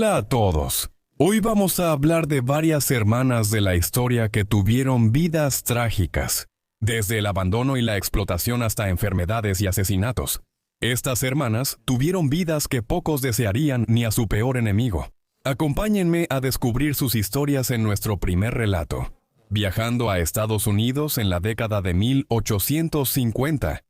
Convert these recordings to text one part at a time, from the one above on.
Hola a todos. Hoy vamos a hablar de varias hermanas de la historia que tuvieron vidas trágicas, desde el abandono y la explotación hasta enfermedades y asesinatos. Estas hermanas tuvieron vidas que pocos desearían ni a su peor enemigo. Acompáñenme a descubrir sus historias en nuestro primer relato, viajando a Estados Unidos en la década de 1850.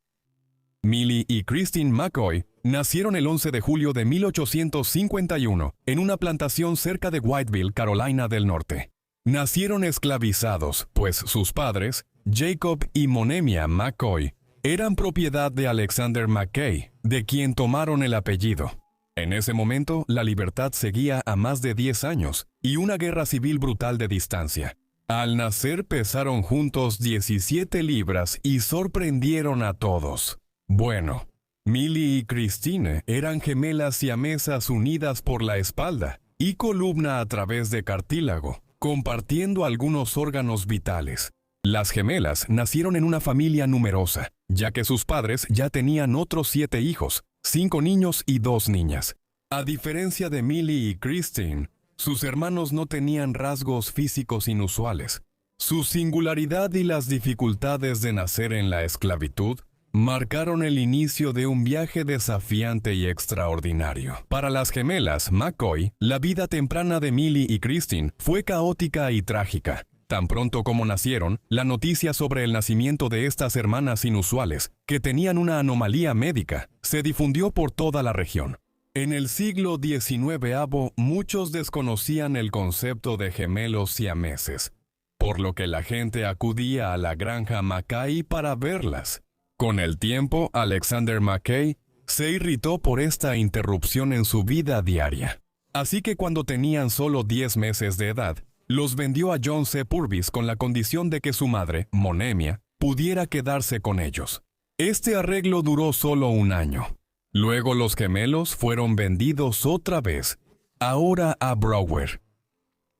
Millie y Christine McCoy nacieron el 11 de julio de 1851 en una plantación cerca de Whiteville, Carolina del Norte. Nacieron esclavizados, pues sus padres, Jacob y Monemia McCoy, eran propiedad de Alexander McKay, de quien tomaron el apellido. En ese momento, la libertad seguía a más de 10 años y una guerra civil brutal de distancia. Al nacer pesaron juntos 17 libras y sorprendieron a todos. Bueno, Millie y Christine eran gemelas siamesas unidas por la espalda y columna a través de cartílago, compartiendo algunos órganos vitales. Las gemelas nacieron en una familia numerosa, ya que sus padres ya tenían otros 7 hijos, 5 niños y 2 niñas. A diferencia de Millie y Christine, sus hermanos no tenían rasgos físicos inusuales. Su singularidad y las dificultades de nacer en la esclavitud marcaron el inicio de un viaje desafiante y extraordinario. Para las gemelas McCoy, la vida temprana de Millie y Christine fue caótica y trágica. Tan pronto como nacieron, la noticia sobre el nacimiento de estas hermanas inusuales, que tenían una anomalía médica, se difundió por toda la región. En el siglo XIX, muchos desconocían el concepto de gemelos siameses, por lo que la gente acudía a la granja McKay para verlas. Con el tiempo, Alexander McKay se irritó por esta interrupción en su vida diaria. Así que cuando tenían solo 10 meses de edad, los vendió a John C. Purvis con la condición de que su madre, Monemia, pudiera quedarse con ellos. Este arreglo duró solo un año. Luego los gemelos fueron vendidos otra vez, ahora a Brower.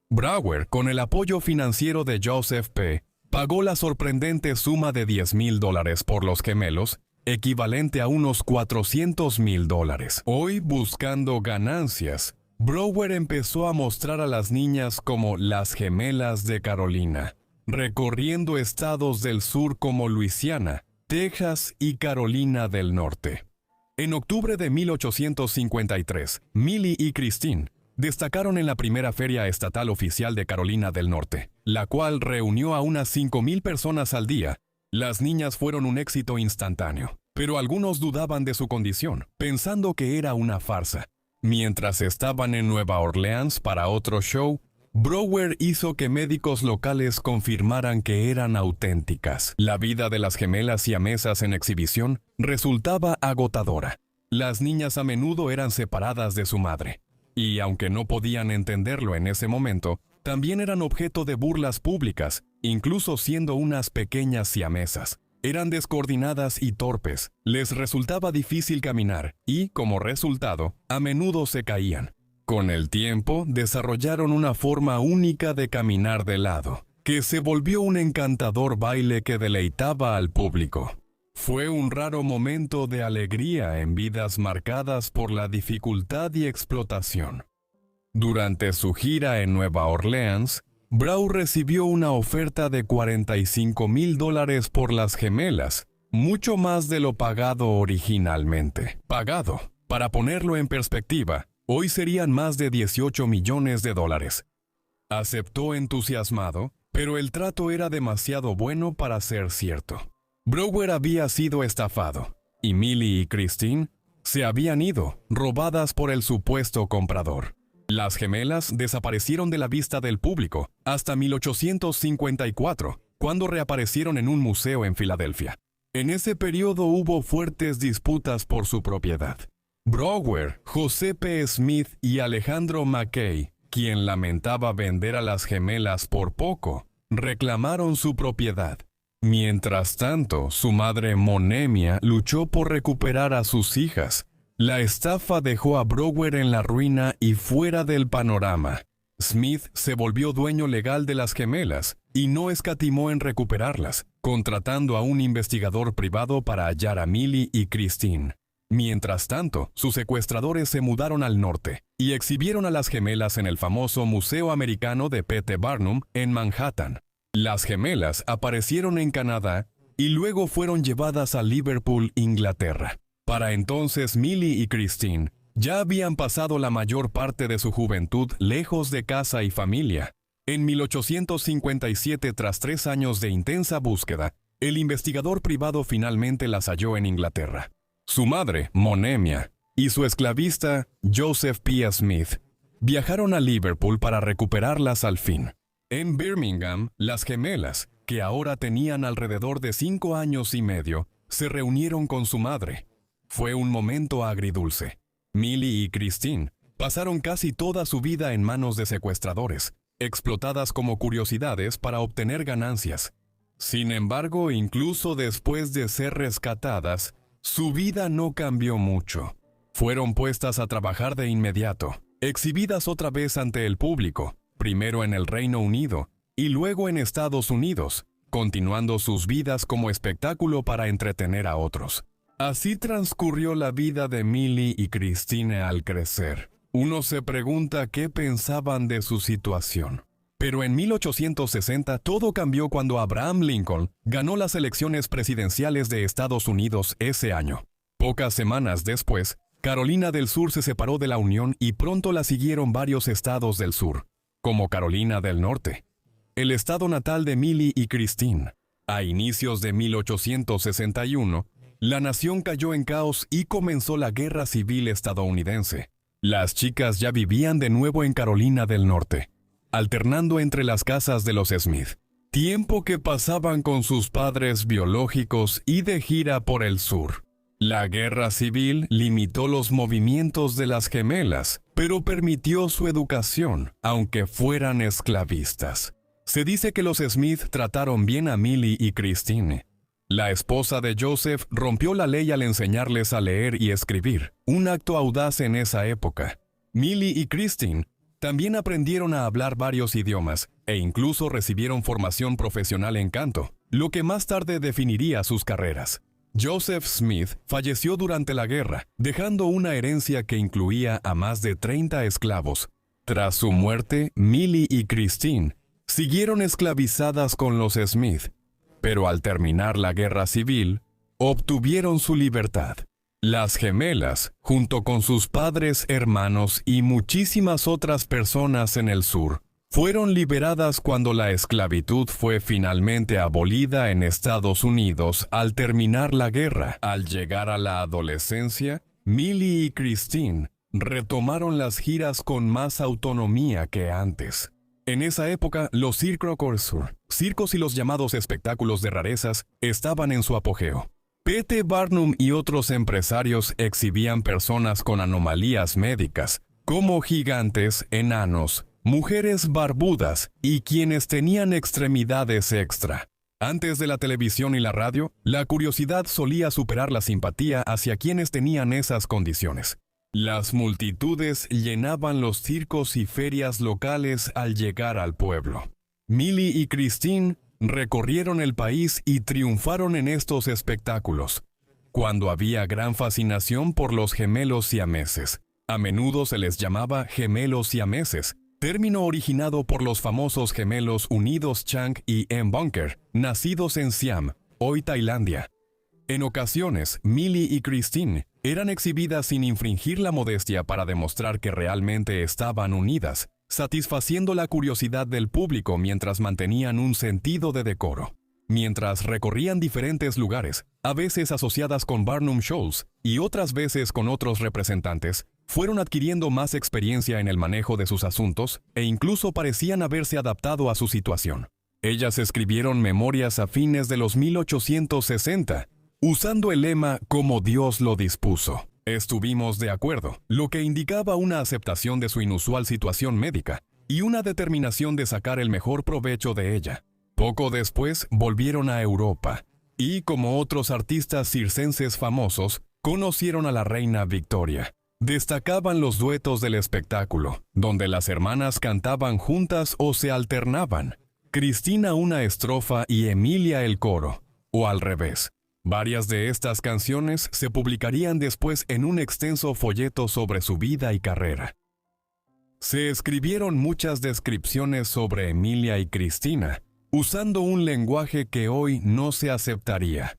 Brower, con el apoyo financiero de Joseph P., pagó la sorprendente suma de $10,000 por los gemelos, equivalente a unos $400,000. Hoy, buscando ganancias, Brower empezó a mostrar a las niñas como las gemelas de Carolina, recorriendo estados del sur como Luisiana, Texas y Carolina del Norte. En octubre de 1853, Millie y Christine destacaron en la primera feria estatal oficial de Carolina del Norte, la cual reunió a unas 5,000 personas al día. Las niñas fueron un éxito instantáneo, pero algunos dudaban de su condición, pensando que era una farsa. Mientras estaban en Nueva Orleans para otro show, Brower hizo que médicos locales confirmaran que eran auténticas. La vida de las gemelas siamesas en exhibición resultaba agotadora. Las niñas a menudo eran separadas de su madre. Y aunque no podían entenderlo en ese momento, también eran objeto de burlas públicas, incluso siendo unas pequeñas siamesas. Eran descoordinadas y torpes, les resultaba difícil caminar y, como resultado, a menudo se caían. Con el tiempo, desarrollaron una forma única de caminar de lado, que se volvió un encantador baile que deleitaba al público. Fue un raro momento de alegría en vidas marcadas por la dificultad y explotación. Durante su gira en Nueva Orleans, Brower recibió una oferta de $45,000 por las gemelas, mucho más de lo pagado originalmente. Pagado, para ponerlo en perspectiva, hoy serían más de $18 millones. Aceptó entusiasmado, pero el trato era demasiado bueno para ser cierto. Brower había sido estafado, y Millie y Christine se habían ido, robadas por el supuesto comprador. Las gemelas desaparecieron de la vista del público hasta 1854, cuando reaparecieron en un museo en Filadelfia. En ese periodo hubo fuertes disputas por su propiedad. Brower, José P. Smith y Alejandro McKay, quien lamentaba vender a las gemelas por poco, reclamaron su propiedad. Mientras tanto, su madre Monemia luchó por recuperar a sus hijas. La estafa dejó a Brower en la ruina y fuera del panorama. Smith se volvió dueño legal de las gemelas y no escatimó en recuperarlas, contratando a un investigador privado para hallar a Millie y Christine. Mientras tanto, sus secuestradores se mudaron al norte y exhibieron a las gemelas en el famoso Museo Americano de P.T. Barnum en Manhattan. Las gemelas aparecieron en Canadá y luego fueron llevadas a Liverpool, Inglaterra. Para entonces, Millie y Christine ya habían pasado la mayor parte de su juventud lejos de casa y familia. En 1857, tras 3 años de intensa búsqueda, el investigador privado finalmente las halló en Inglaterra. Su madre, Monemia, y su esclavista, Joseph P. Smith, viajaron a Liverpool para recuperarlas al fin. En Birmingham, las gemelas, que ahora tenían alrededor de 5 años y medio, se reunieron con su madre. Fue un momento agridulce. Millie y Christine pasaron casi toda su vida en manos de secuestradores, explotadas como curiosidades para obtener ganancias. Sin embargo, incluso después de ser rescatadas, su vida no cambió mucho. Fueron puestas a trabajar de inmediato, exhibidas otra vez ante el público, primero en el Reino Unido y luego en Estados Unidos, continuando sus vidas como espectáculo para entretener a otros. Así transcurrió la vida de Millie y Christine al crecer. Uno se pregunta qué pensaban de su situación. Pero en 1860 todo cambió cuando Abraham Lincoln ganó las elecciones presidenciales de Estados Unidos ese año. Pocas semanas después, Carolina del Sur se separó de la Unión y pronto la siguieron varios estados del sur, como Carolina del Norte, el estado natal de Millie y Christine. A inicios de 1861, la nación cayó en caos y comenzó la Guerra Civil estadounidense. Las chicas ya vivían de nuevo en Carolina del Norte, alternando entre las casas de los Smith, tiempo que pasaban con sus padres biológicos y de gira por el sur. La Guerra Civil limitó los movimientos de las gemelas, pero permitió su educación, aunque fueran esclavistas. Se dice que los Smith trataron bien a Millie y Christine. La esposa de Joseph rompió la ley al enseñarles a leer y escribir, un acto audaz en esa época. Millie y Christine también aprendieron a hablar varios idiomas e incluso recibieron formación profesional en canto, lo que más tarde definiría sus carreras. Joseph Smith falleció durante la guerra, dejando una herencia que incluía a más de 30 esclavos. Tras su muerte, Millie y Christine siguieron esclavizadas con los Smith, pero al terminar la Guerra Civil, obtuvieron su libertad. Las gemelas, junto con sus padres, hermanos y muchísimas otras personas en el sur, fueron liberadas cuando la esclavitud fue finalmente abolida en Estados Unidos al terminar la guerra. Al llegar a la adolescencia, Millie y Christine retomaron las giras con más autonomía que antes. En esa época, los circos y los llamados espectáculos de rarezas estaban en su apogeo. P.T. Barnum y otros empresarios exhibían personas con anomalías médicas, como gigantes, enanos, mujeres barbudas y quienes tenían extremidades extra. Antes de la televisión y la radio, la curiosidad solía superar la simpatía hacia quienes tenían esas condiciones. Las multitudes llenaban los circos y ferias locales al llegar al pueblo. Millie y Christine recorrieron el país y triunfaron en estos espectáculos, cuando había gran fascinación por los gemelos siameses. A menudo se les llamaba gemelos siameses, término originado por los famosos gemelos unidos Chang y Mbunker, nacidos en Siam, hoy Tailandia. En ocasiones, Millie y Christine eran exhibidas sin infringir la modestia para demostrar que realmente estaban unidas, satisfaciendo la curiosidad del público mientras mantenían un sentido de decoro. Mientras recorrían diferentes lugares, a veces asociadas con Barnum Shoals y otras veces con otros representantes, fueron adquiriendo más experiencia en el manejo de sus asuntos e incluso parecían haberse adaptado a su situación. Ellas escribieron memorias a fines de los 1860, usando el lema «Como Dios lo dispuso». Estuvimos de acuerdo, lo que indicaba una aceptación de su inusual situación médica y una determinación de sacar el mejor provecho de ella. Poco después volvieron a Europa y, como otros artistas circenses famosos, conocieron a la reina Victoria. Destacaban los duetos del espectáculo, donde las hermanas cantaban juntas o se alternaban, Cristina una estrofa y Emilia el coro, o al revés. Varias de estas canciones se publicarían después en un extenso folleto sobre su vida y carrera. Se escribieron muchas descripciones sobre Emilia y Cristina, usando un lenguaje que hoy no se aceptaría.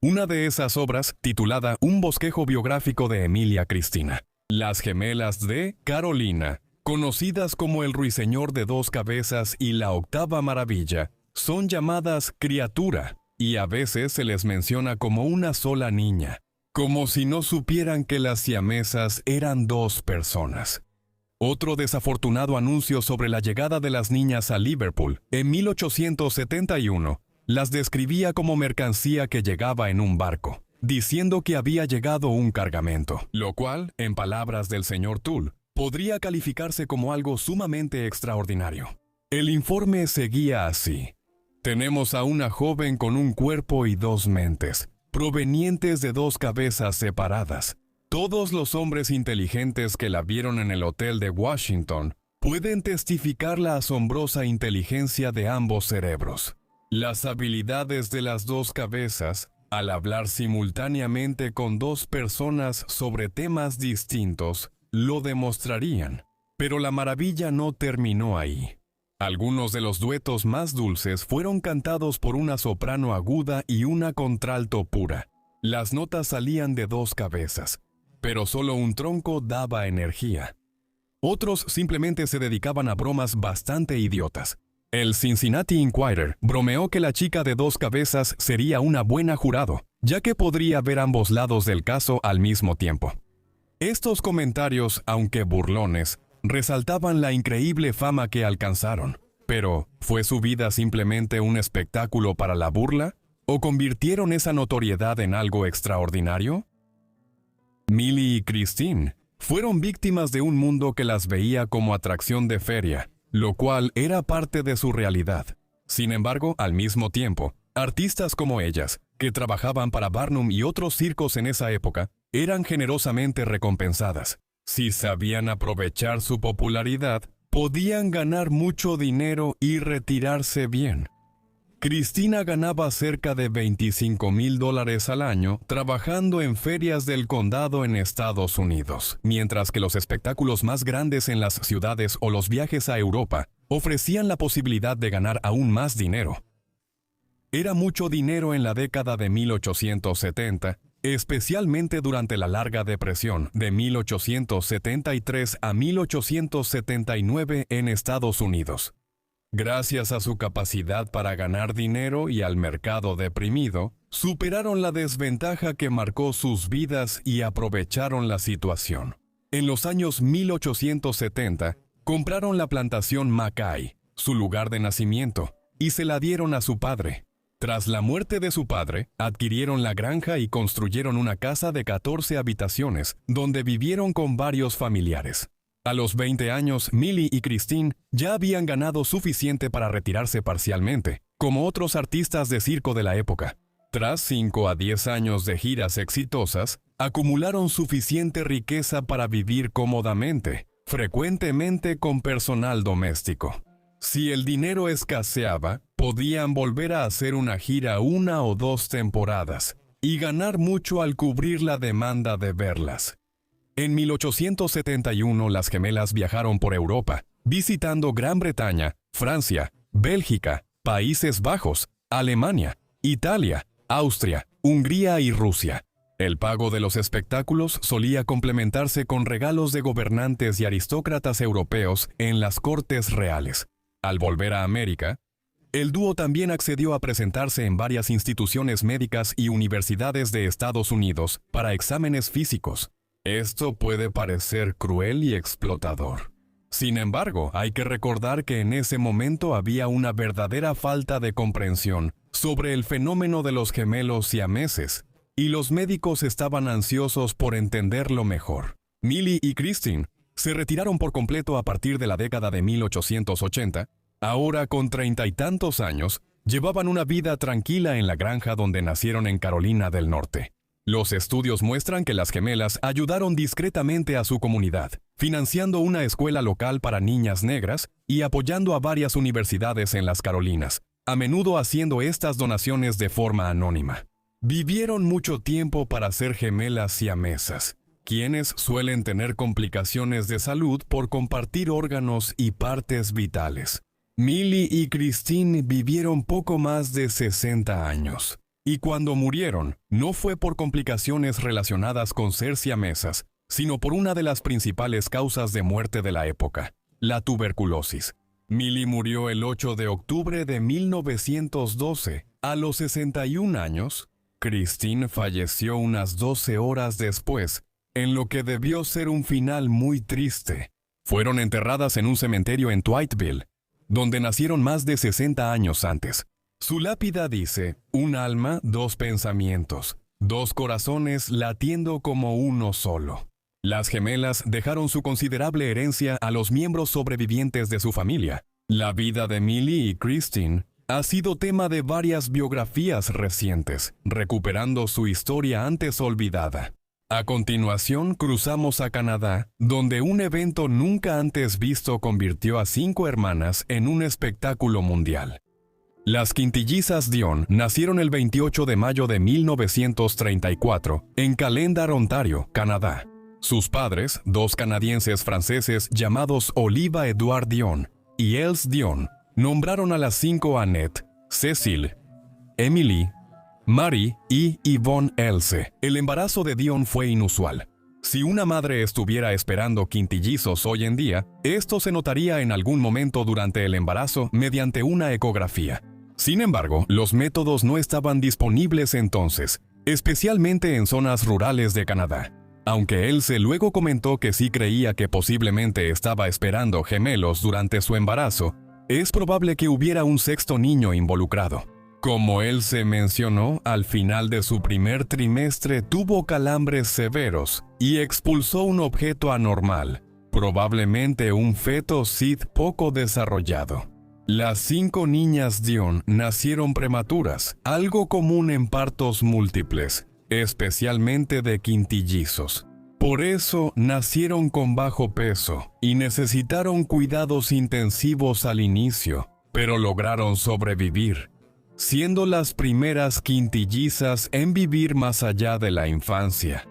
Una de esas obras, titulada Un bosquejo biográfico de Emilia Cristina, las gemelas de Carolina, conocidas como el Ruiseñor de Dos Cabezas y la Octava Maravilla, son llamadas criatura, y a veces se les menciona como una sola niña, como si no supieran que las siamesas eran dos personas. Otro desafortunado anuncio sobre la llegada de las niñas a Liverpool en 1871 las describía como mercancía que llegaba en un barco, diciendo que había llegado un cargamento, lo cual, en palabras del señor Tull, podría calificarse como algo sumamente extraordinario. El informe seguía así: tenemos a una joven con un cuerpo y dos mentes, provenientes de dos cabezas separadas. Todos los hombres inteligentes que la vieron en el hotel de Washington pueden testificar la asombrosa inteligencia de ambos cerebros. Las habilidades de las dos cabezas, al hablar simultáneamente con dos personas sobre temas distintos, lo demostrarían. Pero la maravilla no terminó ahí. Algunos de los duetos más dulces fueron cantados por una soprano aguda y una contralto pura. Las notas salían de dos cabezas, pero solo un tronco daba energía. Otros simplemente se dedicaban a bromas bastante idiotas. El Cincinnati Inquirer bromeó que la chica de dos cabezas sería una buena jurado, ya que podría ver ambos lados del caso al mismo tiempo. Estos comentarios, aunque burlones, resaltaban la increíble fama que alcanzaron. Pero, ¿fue su vida simplemente un espectáculo para la burla? ¿O convirtieron esa notoriedad en algo extraordinario? Millie y Christine fueron víctimas de un mundo que las veía como atracción de feria, lo cual era parte de su realidad. Sin embargo, al mismo tiempo, artistas como ellas, que trabajaban para Barnum y otros circos en esa época, eran generosamente recompensadas. Si sabían aprovechar su popularidad, podían ganar mucho dinero y retirarse bien. Cristina ganaba cerca de $25,000 al año trabajando en ferias del condado en Estados Unidos, mientras que los espectáculos más grandes en las ciudades o los viajes a Europa ofrecían la posibilidad de ganar aún más dinero. Era mucho dinero en la década de 1870, especialmente durante la larga depresión de 1873 a 1879 en Estados Unidos. Gracias a su capacidad para ganar dinero y al mercado deprimido, superaron la desventaja que marcó sus vidas y aprovecharon la situación. En los años 1870, compraron la plantación Mackay, su lugar de nacimiento, y se la dieron a su padre. Tras la muerte de su padre, adquirieron la granja y construyeron una casa de 14 habitaciones, donde vivieron con varios familiares. A los 20 años, Millie y Christine ya habían ganado suficiente para retirarse parcialmente, como otros artistas de circo de la época. Tras 5 a 10 años de giras exitosas, acumularon suficiente riqueza para vivir cómodamente, frecuentemente con personal doméstico. Si el dinero escaseaba, podían volver a hacer una gira 1 o 2 temporadas y ganar mucho al cubrir la demanda de verlas. En 1871 las gemelas viajaron por Europa, visitando Gran Bretaña, Francia, Bélgica, Países Bajos, Alemania, Italia, Austria, Hungría y Rusia. El pago de los espectáculos solía complementarse con regalos de gobernantes y aristócratas europeos en las cortes reales. Al volver a América, el dúo también accedió a presentarse en varias instituciones médicas y universidades de Estados Unidos para exámenes físicos. Esto puede parecer cruel y explotador. Sin embargo, hay que recordar que en ese momento había una verdadera falta de comprensión sobre el fenómeno de los gemelos siameses, y los médicos estaban ansiosos por entenderlo mejor. Millie y Christine se retiraron por completo a partir de la década de 1880. Ahora, con 30 y tantos años, llevaban una vida tranquila en la granja donde nacieron en Carolina del Norte. Los estudios muestran que las gemelas ayudaron discretamente a su comunidad, financiando una escuela local para niñas negras y apoyando a varias universidades en las Carolinas, a menudo haciendo estas donaciones de forma anónima. Vivieron mucho tiempo para ser gemelas siamesas, quienes suelen tener complicaciones de salud por compartir órganos y partes vitales. Millie y Christine vivieron poco más de 60 años. Y cuando murieron, no fue por complicaciones relacionadas con ser siamesas, sino por una de las principales causas de muerte de la época, la tuberculosis. Millie murió el 8 de octubre de 1912, a los 61 años. Christine falleció unas 12 horas después, en lo que debió ser un final muy triste. Fueron enterradas en un cementerio en Dwightville, donde nacieron más de 60 años antes. Su lápida dice: un alma, dos pensamientos, dos corazones latiendo como uno solo. Las gemelas dejaron su considerable herencia a los miembros sobrevivientes de su familia. La vida de Millie y Christine ha sido tema de varias biografías recientes, recuperando su historia antes olvidada. A continuación, cruzamos a Canadá, donde un evento nunca antes visto convirtió a 5 hermanas en un espectáculo mundial. Las quintillizas Dion nacieron el 28 de mayo de 1934 en Calendar, Ontario, Canadá. Sus padres, 2 canadienses franceses llamados Oliva Edouard Dion y Els Dion, nombraron a las 5 Annette, Cécile, Emily, Marie y Yvonne Else. El embarazo de Dion fue inusual. Si una madre estuviera esperando quintillizos hoy en día, esto se notaría en algún momento durante el embarazo mediante una ecografía. Sin embargo, los métodos no estaban disponibles entonces, especialmente en zonas rurales de Canadá. Aunque Else luego comentó que sí creía que posiblemente estaba esperando gemelos durante su embarazo, es probable que hubiera un 6º niño involucrado. Como Else mencionó, al final de su primer trimestre tuvo calambres severos y expulsó un objeto anormal, probablemente un feto SID poco desarrollado. Las 5 niñas Dion nacieron prematuras, algo común en partos múltiples, especialmente de quintillizos. Por eso nacieron con bajo peso y necesitaron cuidados intensivos al inicio, pero lograron sobrevivir, siendo las primeras quintillizas en vivir más allá de la infancia.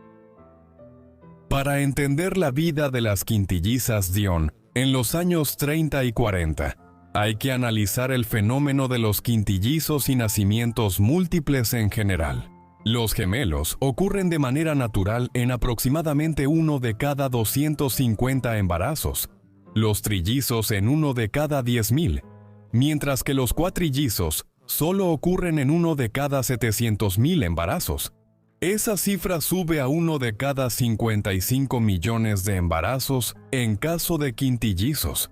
Para entender la vida de las quintillizas Dion en los años 30 y 40, hay que analizar el fenómeno de los quintillizos y nacimientos múltiples en general. Los gemelos ocurren de manera natural en aproximadamente 1 de cada 250 embarazos, los trillizos en 1 de cada 10,000, mientras que los cuatrillizos solo ocurren en 1 de cada 700,000 embarazos. Esa cifra sube a 1 de cada 55 millones de embarazos en caso de quintillizos.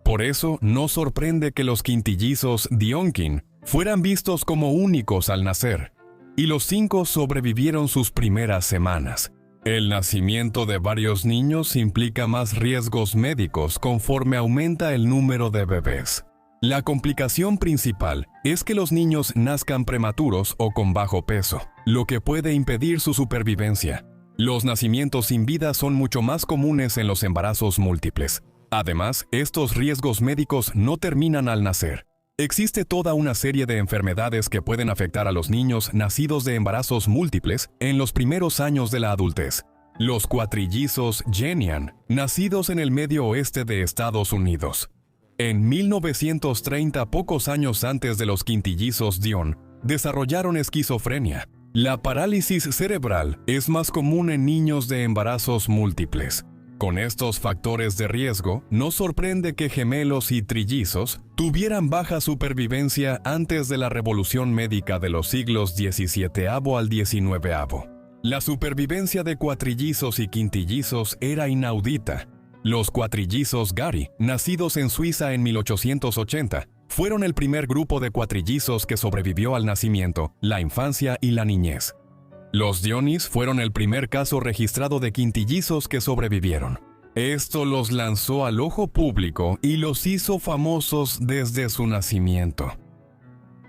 Por eso, no sorprende que los quintillizos Dionkin fueran vistos como únicos al nacer, y los 5 sobrevivieron sus primeras semanas. El nacimiento de varios niños implica más riesgos médicos conforme aumenta el número de bebés. La complicación principal es que los niños nazcan prematuros o con bajo peso, lo que puede impedir su supervivencia. Los nacimientos sin vida son mucho más comunes en los embarazos múltiples. Además, estos riesgos médicos no terminan al nacer. Existe toda una serie de enfermedades que pueden afectar a los niños nacidos de embarazos múltiples en los primeros años de la adultez. Los cuatrillizos Jenian, nacidos en el medio oeste de Estados Unidos. En 1930, pocos años antes de los quintillizos Dion, desarrollaron esquizofrenia. La parálisis cerebral es más común en niños de embarazos múltiples. Con estos factores de riesgo, no sorprende que gemelos y trillizos tuvieran baja supervivencia antes de la revolución médica de los siglos XVII al XIX. La supervivencia de cuatrillizos y quintillizos era inaudita. Los cuatrillizos Gary, nacidos en Suiza en 1880, fueron el primer grupo de cuatrillizos que sobrevivió al nacimiento, la infancia y la niñez. Los Dionis fueron el primer caso registrado de quintillizos que sobrevivieron. Esto los lanzó al ojo público y los hizo famosos desde su nacimiento.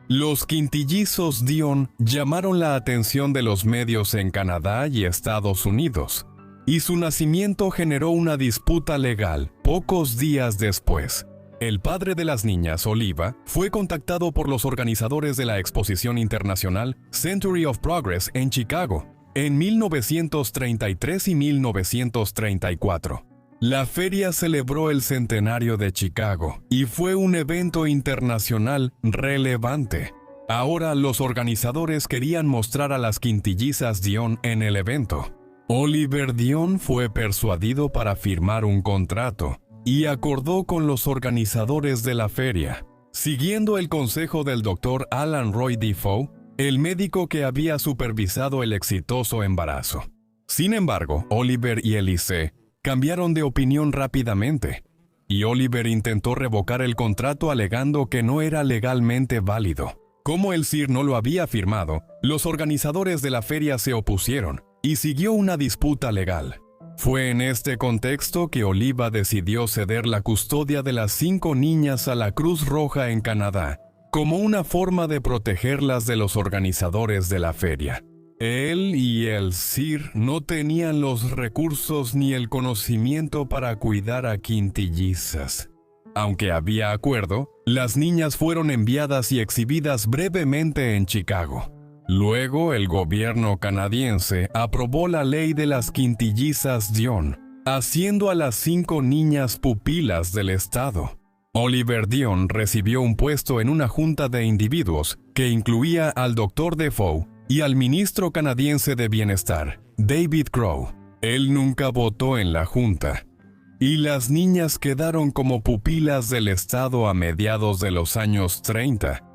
Los quintillizos Dion llamaron la atención de los medios en Canadá y Estados Unidos, y su nacimiento generó una disputa legal pocos días después. El padre de las niñas, Oliva, fue contactado por los organizadores de la exposición internacional Century of Progress en Chicago en 1933 y 1934. La feria celebró el centenario de Chicago y fue un evento internacional relevante. Ahora los organizadores querían mostrar a las quintillizas Dion en el evento. Oliver Dion fue persuadido para firmar un contrato y acordó con los organizadores de la feria. Siguiendo el consejo del Dr. Alan Roy Defoe, el médico que había supervisado el exitoso embarazo. Sin embargo, Oliver y Elise cambiaron de opinión rápidamente, y Oliver intentó revocar el contrato alegando que no era legalmente válido. Como el CIR no lo había firmado, los organizadores de la feria se opusieron, y siguió una disputa legal. Fue en este contexto que Oliva decidió ceder la custodia de las 5 niñas a la Cruz Roja en Canadá, como una forma de protegerlas de los organizadores de la feria. Él y el CIR no tenían los recursos ni el conocimiento para cuidar a quintillizas. Aunque había acuerdo, las niñas fueron enviadas y exhibidas brevemente en Chicago. Luego, el gobierno canadiense aprobó la ley de las quintillizas Dion, haciendo a las 5 niñas pupilas del Estado. Oliver Dion recibió un puesto en una junta de individuos que incluía al Dr. Defoe y al ministro canadiense de Bienestar, David Crow. Él nunca votó en la junta, y las niñas quedaron como pupilas del Estado a mediados de los años 30.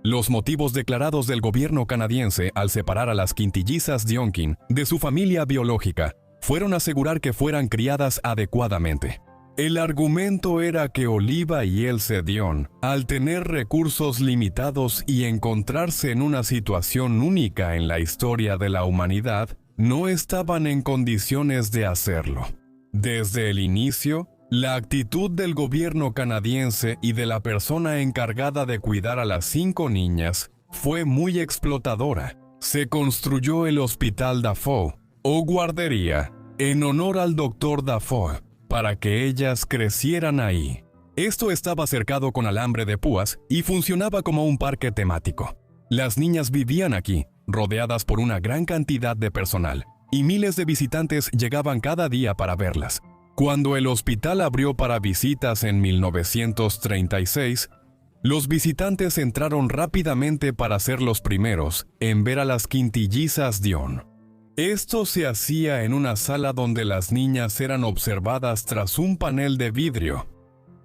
Los motivos declarados del gobierno canadiense al separar a las quintillizas Dionkin de su familia biológica fueron asegurar que fueran criadas adecuadamente. El argumento era que Oliva y Else Dion, al tener recursos limitados y encontrarse en una situación única en la historia de la humanidad, no estaban en condiciones de hacerlo. Desde el inicio, la actitud del gobierno canadiense y de la persona encargada de cuidar a las 5 niñas fue muy explotadora. Se construyó el Hospital Dafoe, o guardería, en honor al Dr. Dafoe, para que ellas crecieran ahí. Esto estaba cercado con alambre de púas y funcionaba como un parque temático. Las niñas vivían aquí, rodeadas por una gran cantidad de personal, y miles de visitantes llegaban cada día para verlas. Cuando el hospital abrió para visitas en 1936, los visitantes entraron rápidamente para ser los primeros en ver a las quintillizas Dion. Esto se hacía en una sala donde las niñas eran observadas tras un panel de vidrio.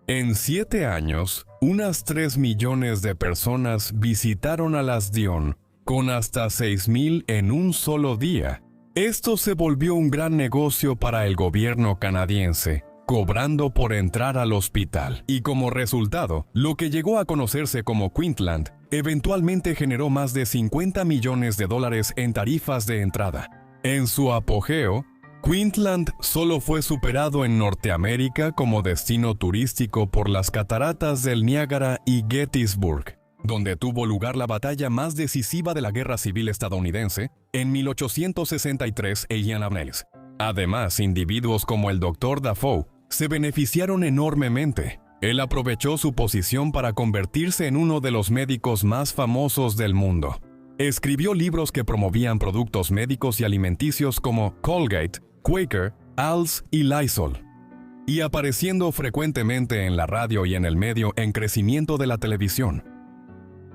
En 7 años, unas 3 millones de personas visitaron a las Dion, con hasta 6,000 en un solo día. Esto se volvió un gran negocio para el gobierno canadiense, cobrando por entrar al hospital. Y como resultado, lo que llegó a conocerse como Queensland, eventualmente generó más de $50 millones en tarifas de entrada. En su apogeo, Queensland solo fue superado en Norteamérica como destino turístico por las cataratas del Niágara y Gettysburg, donde tuvo lugar la batalla más decisiva de la Guerra Civil estadounidense en 1863 en Indianapolis. Además, individuos como el Dr. Dafoe se beneficiaron enormemente. Él aprovechó su posición para convertirse en uno de los médicos más famosos del mundo. Escribió libros que promovían productos médicos y alimenticios como Colgate, Quaker, Al's y Lysol, y apareciendo frecuentemente en la radio y en el medio en crecimiento de la televisión.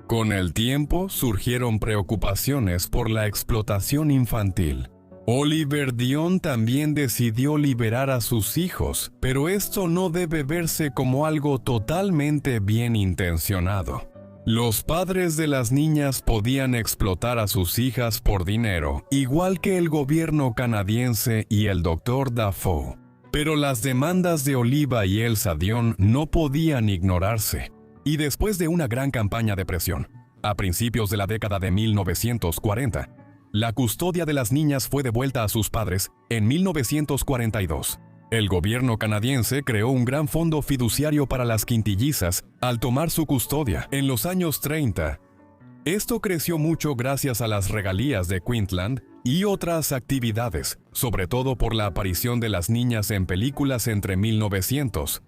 Con el tiempo surgieron preocupaciones por la explotación infantil. Oliver Dion también decidió liberar a sus hijos, pero esto no debe verse como algo totalmente bien intencionado. Los padres de las niñas podían explotar a sus hijas por dinero, igual que el gobierno canadiense y el Dr. Dafoe. Pero las demandas de Oliva y Elsa Dion no podían ignorarse. Y después de una gran campaña de presión, a principios de la década de 1940, la custodia de las niñas fue devuelta a sus padres en 1942. El gobierno canadiense creó un gran fondo fiduciario para las quintillizas al tomar su custodia en los años 30. Esto creció mucho gracias a las regalías de Queensland y otras actividades, sobre todo por la aparición de las niñas en películas entre 1900.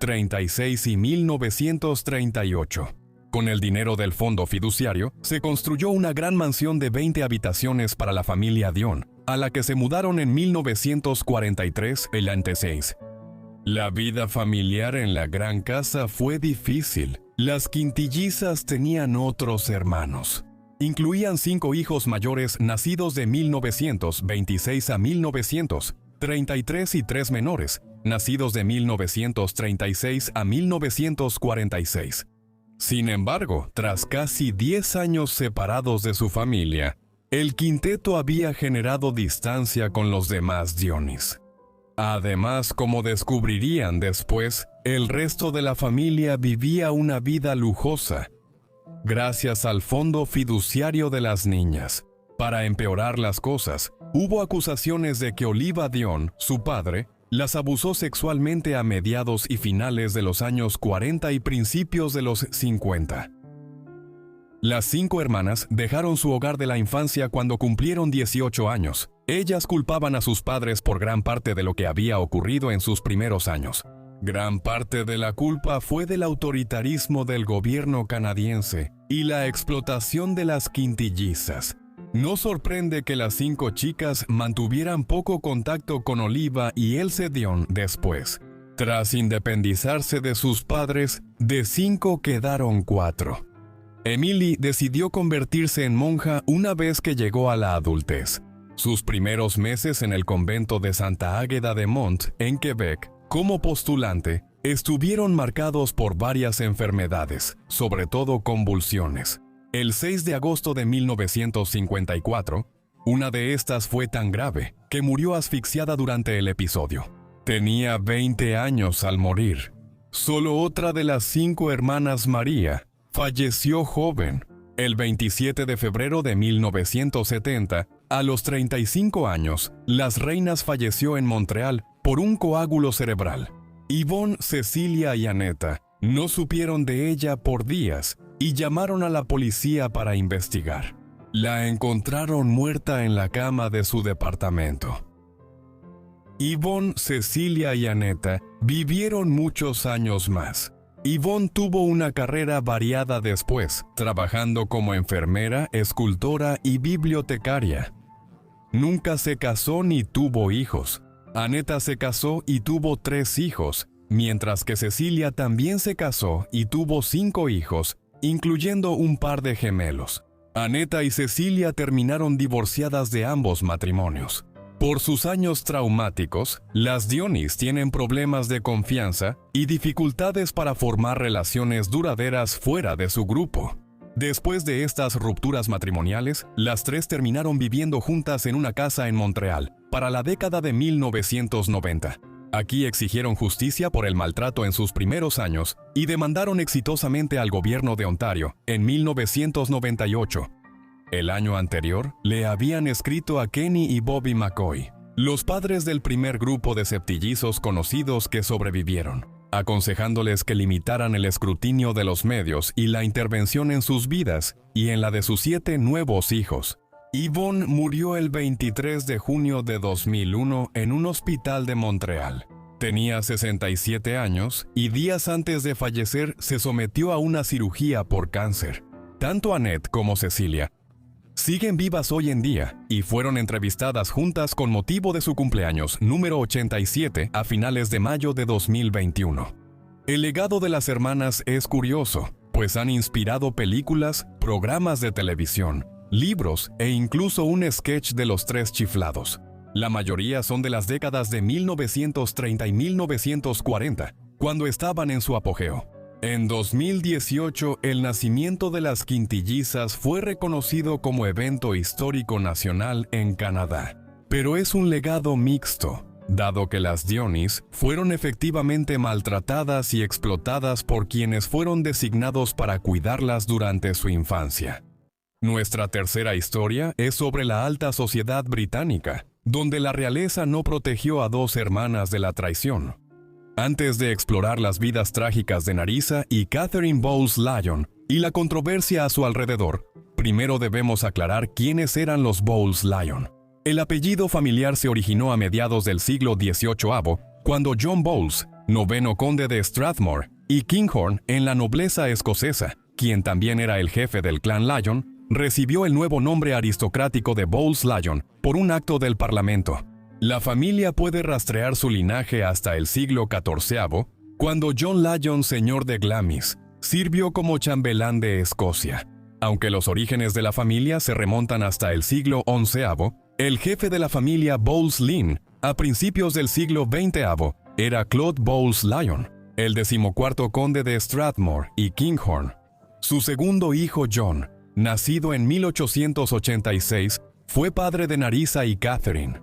1936 y 1938. Con el dinero del fondo fiduciario, se construyó una gran mansión de 20 habitaciones para la familia Dion, a la que se mudaron en 1943 el año 6. La vida familiar en la gran casa fue difícil. Las quintillizas tenían otros hermanos. Incluían 5 hijos mayores nacidos de 1926 a 1933 y 3 menores, nacidos de 1936 a 1946. Sin embargo, tras casi 10 años separados de su familia, el quinteto había generado distancia con los demás Dionis. Además, como descubrirían después, el resto de la familia vivía una vida lujosa, gracias al fondo fiduciario de las niñas. Para empeorar las cosas, hubo acusaciones de que Oliva Dion, su padre, las abusó sexualmente a mediados y finales de los años 40 y principios de los 50. Las 5 hermanas dejaron su hogar de la infancia cuando cumplieron 18 años. Ellas culpaban a sus padres por gran parte de lo que había ocurrido en sus primeros años. Gran parte de la culpa fue del autoritarismo del gobierno canadiense y la explotación de las quintillizas. No sorprende que las 5 chicas mantuvieran poco contacto con Oliva y Else Dion después. Tras independizarse de sus padres, de 5 quedaron 4. Emily decidió convertirse en monja una vez que llegó a la adultez. Sus primeros meses en el convento de Santa Águeda de Mont, en Quebec, como postulante, estuvieron marcados por varias enfermedades, sobre todo convulsiones. El 6 de agosto de 1954, una de estas fue tan grave que murió asfixiada durante el episodio. Tenía 20 años al morir. Solo otra de las 5 hermanas, María, falleció joven. El 27 de febrero de 1970, a los 35 años, Las Reinas falleció en Montreal por un coágulo cerebral. Yvonne, Cecilia y Aneta no supieron de ella por días y llamaron a la policía para investigar. La encontraron muerta en la cama de su departamento. Yvonne, Cecilia y Aneta vivieron muchos años más. Yvonne tuvo una carrera variada después, trabajando como enfermera, escultora y bibliotecaria. Nunca se casó ni tuvo hijos. Aneta se casó y tuvo 3 hijos, mientras que Cecilia también se casó y tuvo 5 hijos, incluyendo un par de gemelos. Aneta y Cecilia terminaron divorciadas de ambos matrimonios. Por sus años traumáticos, las Dionis tienen problemas de confianza y dificultades para formar relaciones duraderas fuera de su grupo. Después de estas rupturas matrimoniales, las 3 terminaron viviendo juntas en una casa en Montreal para la década de 1990. Aquí exigieron justicia por el maltrato en sus primeros años y demandaron exitosamente al gobierno de Ontario en 1998. El año anterior, le habían escrito a Kenny y Bobby McCoy, los padres del primer grupo de septillizos conocidos que sobrevivieron, aconsejándoles que limitaran el escrutinio de los medios y la intervención en sus vidas y en la de sus 7 nuevos hijos. Yvonne murió el 23 de junio de 2001 en un hospital de Montreal. Tenía 67 años y días antes de fallecer se sometió a una cirugía por cáncer. Tanto Annette como Cecilia siguen vivas hoy en día y fueron entrevistadas juntas con motivo de su cumpleaños número 87 a finales de mayo de 2021. El legado de las hermanas es curioso, pues han inspirado películas, programas de televisión, libros e incluso un sketch de los 3 chiflados. La mayoría son de las décadas de 1930 y 1940, cuando estaban en su apogeo. En 2018, el nacimiento de las quintillizas fue reconocido como evento histórico nacional en Canadá. Pero es un legado mixto, dado que las Dionis fueron efectivamente maltratadas y explotadas por quienes fueron designados para cuidarlas durante su infancia. Nuestra tercera historia es sobre la alta sociedad británica, donde la realeza no protegió a 2 hermanas de la traición. Antes de explorar las vidas trágicas de Nerissa y Catherine Bowles-Lyon y la controversia a su alrededor, primero debemos aclarar quiénes eran los Bowles-Lyon. El apellido familiar se originó a mediados del siglo XVIII, cuando John Bowles, noveno conde de Strathmore, y Kinghorn en la nobleza escocesa, quien también era el jefe del clan Lyon, recibió el nuevo nombre aristocrático de Bowles-Lyon por un acto del Parlamento. La familia puede rastrear su linaje hasta el siglo XIV, cuando John Lyon, señor de Glamis, sirvió como chambelán de Escocia. Aunque los orígenes de la familia se remontan hasta el siglo XI, el jefe de la familia Bowles-Lyon, a principios del siglo XX, era Claude Bowles-Lyon, el 14º conde de Strathmore y Kinghorn. Su segundo hijo John, nacido en 1886, fue padre de Nerissa y Catherine.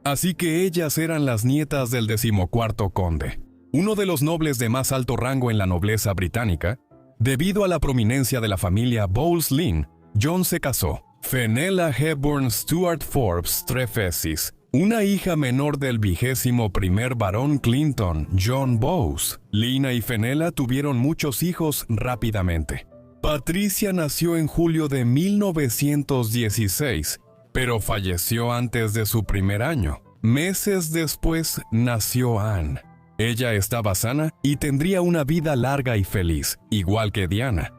Así que ellas eran las nietas del 14º conde, uno de los nobles de más alto rango en la nobleza británica. Debido a la prominencia de la familia Bowles-Lyon, John se casó. Fenella Hepburn Stuart Forbes Trefesis, una hija menor del 21º barón Clinton, John Bowes. Lina y Fenella tuvieron muchos hijos rápidamente. Patricia nació en julio de 1916, pero falleció antes de su primer año. Meses después nació Anne. Ella estaba sana y tendría una vida larga y feliz, igual que Diana,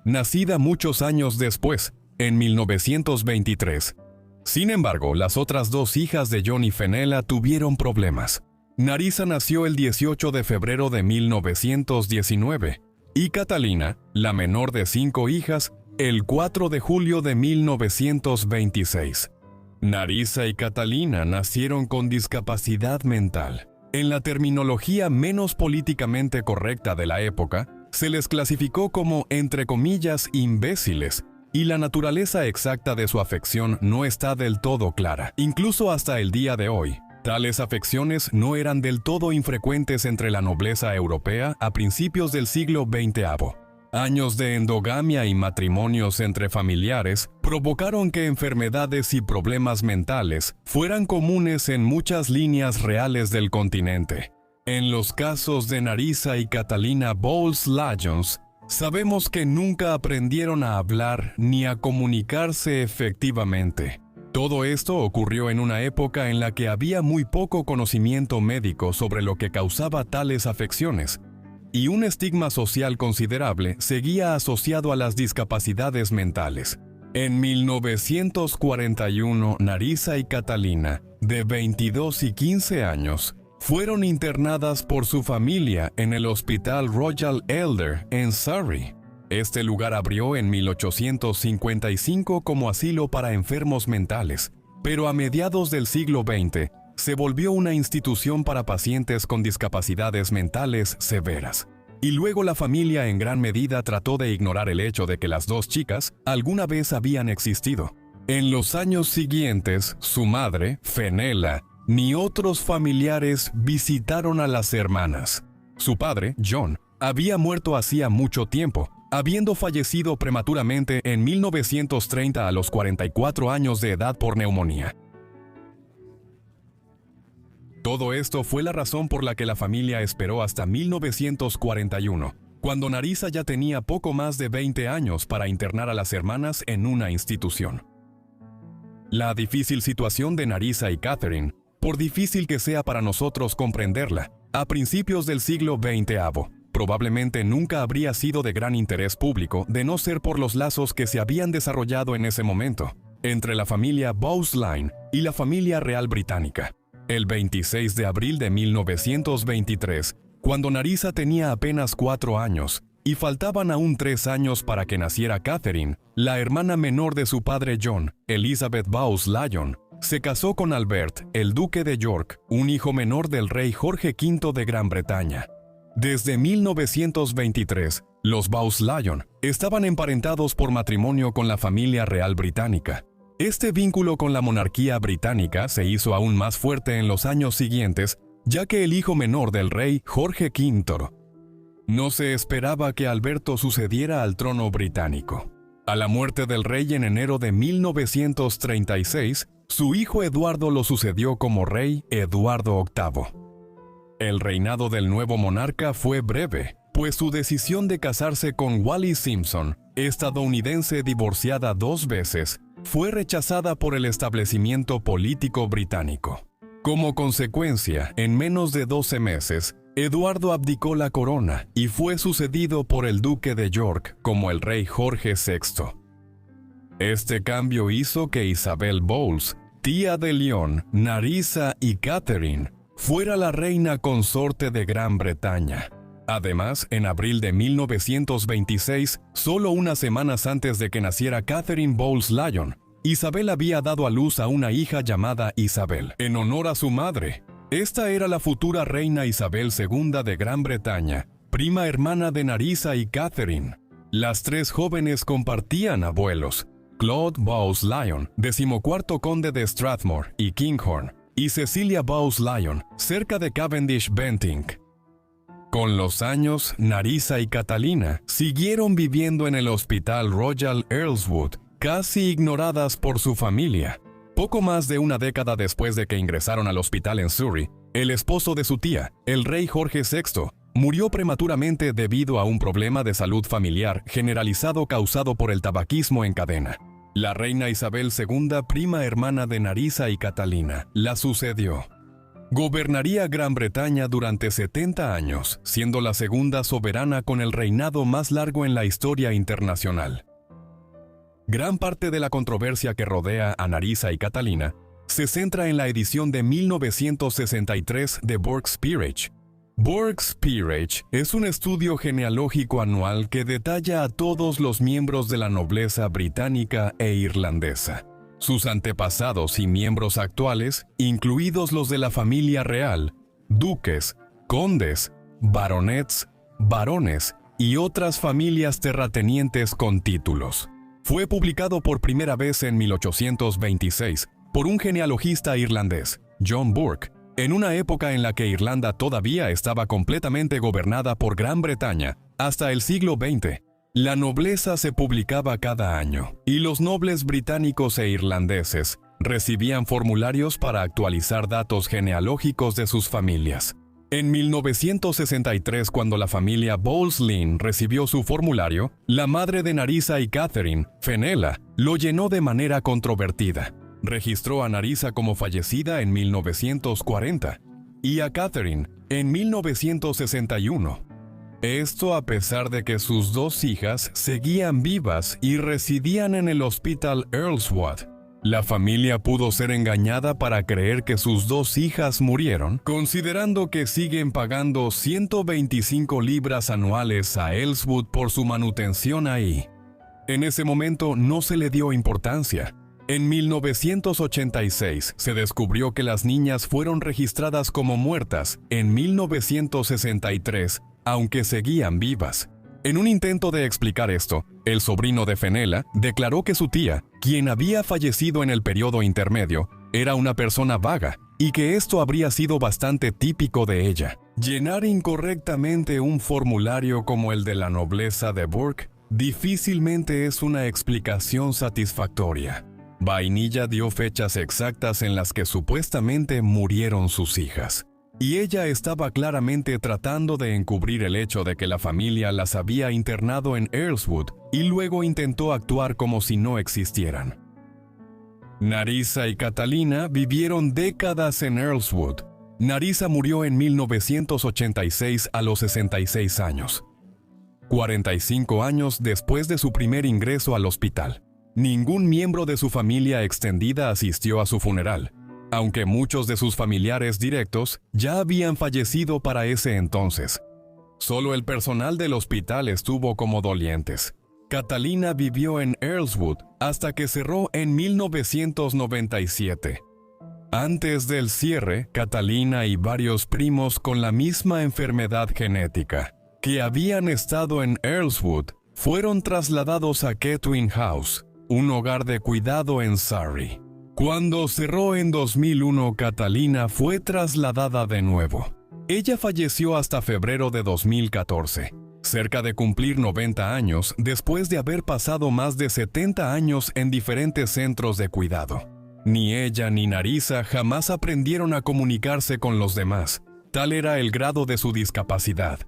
nacida muchos años después, en 1923. Sin embargo, las otras dos hijas de John y Fenella tuvieron problemas. Nerissa nació el 18 de febrero de 1919 y Catalina, la menor de 5 hijas, el 4 de julio de 1926. Nerissa y Catalina nacieron con discapacidad mental. En la terminología menos políticamente correcta de la época, se les clasificó como, entre comillas, imbéciles, y la naturaleza exacta de su afección no está del todo clara. Incluso hasta el día de hoy, tales afecciones no eran del todo infrecuentes entre la nobleza europea a principios del siglo XX. Años de endogamia y matrimonios entre familiares provocaron que enfermedades y problemas mentales fueran comunes en muchas líneas reales del continente. En los casos de Nerissa y Catalina Bowles-Lyon, sabemos que nunca aprendieron a hablar ni a comunicarse efectivamente. Todo esto ocurrió en una época en la que había muy poco conocimiento médico sobre lo que causaba tales afecciones, y un estigma social considerable seguía asociado a las discapacidades mentales. En 1941, Nerissa y Catalina, de 22 y 15 años, fueron internadas por su familia en el Hospital Royal Elder en Surrey. Este lugar abrió en 1855 como asilo para enfermos mentales, pero a mediados del siglo XX se volvió una institución para pacientes con discapacidades mentales severas. Y luego la familia en gran medida trató de ignorar el hecho de que las dos chicas alguna vez habían existido. En los años siguientes, su madre, Fenella, ni otros familiares visitaron a las hermanas. Su padre, John, había muerto hacía mucho tiempo, habiendo fallecido prematuramente en 1930 a los 44 años de edad por neumonía. Todo esto fue la razón por la que la familia esperó hasta 1941, cuando Nerissa ya tenía poco más de 20 años para internar a las hermanas en una institución. La difícil situación de Nerissa y Catherine, por difícil que sea para nosotros comprenderla, a principios del siglo XX, probablemente nunca habría sido de gran interés público de no ser por los lazos que se habían desarrollado en ese momento entre la familia Bowles-Lyon y la familia real británica. El 26 de abril de 1923, cuando Nerissa tenía apenas 4 años y faltaban aún 3 años para que naciera Catherine, la hermana menor de su padre John, Elizabeth Bowles-Lyon, se casó con Albert, el duque de York, un hijo menor del rey Jorge V de Gran Bretaña. Desde 1923, los Bowles-Lyon estaban emparentados por matrimonio con la familia real británica. Este vínculo con la monarquía británica se hizo aún más fuerte en los años siguientes, ya que el hijo menor del rey, Jorge V, no se esperaba que Alberto sucediera al trono británico. A la muerte del rey en enero de 1936, su hijo Eduardo lo sucedió como rey Eduardo VIII. El reinado del nuevo monarca fue breve, pues su decisión de casarse con Wallis Simpson, estadounidense divorciada 2 veces, fue rechazada por el establecimiento político británico. Como consecuencia, en menos de 12 meses, Eduardo abdicó la corona y fue sucedido por el duque de York como el rey Jorge VI. Este cambio hizo que Isabel Bowles, tía de León, Nerissa y Catherine, fuera la reina consorte de Gran Bretaña. Además, en abril de 1926, solo unas semanas antes de que naciera Catherine Bowles Lyon, Isabel había dado a luz a una hija llamada Isabel, en honor a su madre. Esta era la futura reina Isabel II de Gran Bretaña, prima hermana de Nerissa y Catherine. Las tres jóvenes compartían abuelos: Claude Bowles Lyon, 14º conde de Strathmore y Kinghorn, y Cecilia Bowles Lyon, cerca de Cavendish Bentinck. Con los años, Nerissa y Catalina siguieron viviendo en el Hospital Royal Earlswood, casi ignoradas por su familia. Poco más de una década después de que ingresaron al hospital en Surrey, el esposo de su tía, el rey Jorge VI, murió prematuramente debido a un problema de salud familiar generalizado causado por el tabaquismo en cadena. La reina Isabel II, prima hermana de Nerissa y Catalina, la sucedió. Gobernaría Gran Bretaña durante 70 años, siendo la segunda soberana con el reinado más largo en la historia internacional. Gran parte de la controversia que rodea a Nerissa y Catalina se centra en la edición de 1963 de Burke's Peerage. Burke's Peerage es un estudio genealógico anual que detalla a todos los miembros de la nobleza británica e irlandesa, sus antepasados y miembros actuales, incluidos los de la familia real, duques, condes, baronets, barones y otras familias terratenientes con títulos. Fue publicado por primera vez en 1826 por un genealogista irlandés, John Burke, en una época en la que Irlanda todavía estaba completamente gobernada por Gran Bretaña. Hasta el siglo XX, la nobleza se publicaba cada año, y los nobles británicos e irlandeses recibían formularios para actualizar datos genealógicos de sus familias. En 1963, cuando la familia Bowles-Lynn recibió su formulario, la madre de Nerissa y Catherine, Fenella, lo llenó de manera controvertida. Registró a Nerissa como fallecida en 1940 y a Catherine en 1961. Esto a pesar de que sus dos hijas seguían vivas y residían en el Hospital Earlswood. La familia pudo ser engañada para creer que sus dos hijas murieron, considerando que siguen pagando 125 libras anuales a Earlswood por su manutención ahí. En ese momento no se le dio importancia. En 1986 se descubrió que las niñas fueron registradas como muertas en 1963, aunque seguían vivas. En un intento de explicar esto, el sobrino de Fenella declaró que su tía, quien había fallecido en el periodo intermedio, era una persona vaga y que esto habría sido bastante típico de ella. Llenar incorrectamente un formulario como el de la nobleza de Burke difícilmente es una explicación satisfactoria. Vainilla dio fechas exactas en las que supuestamente murieron sus hijas, y ella estaba claramente tratando de encubrir el hecho de que la familia las había internado en Earlswood y luego intentó actuar como si no existieran. Nerissa y Catalina vivieron décadas en Earlswood. Nerissa murió en 1986 a los 66 años, 45 años después de su primer ingreso al hospital. Ningún miembro de su familia extendida asistió a su funeral, aunque muchos de sus familiares directos ya habían fallecido para ese entonces. Solo el personal del hospital estuvo como dolientes. Catalina vivió en Earlswood hasta que cerró en 1997. Antes del cierre, Catalina y varios primos con la misma enfermedad genética, que habían estado en Earlswood, fueron trasladados a Ketwin House, un hogar de cuidado en Surrey. Cuando cerró en 2001, Catalina fue trasladada de nuevo. Ella falleció hasta febrero de 2014, cerca de cumplir 90 años después de haber pasado más de 70 años en diferentes centros de cuidado. Ni ella ni Nerissa jamás aprendieron a comunicarse con los demás. Tal era el grado de su discapacidad.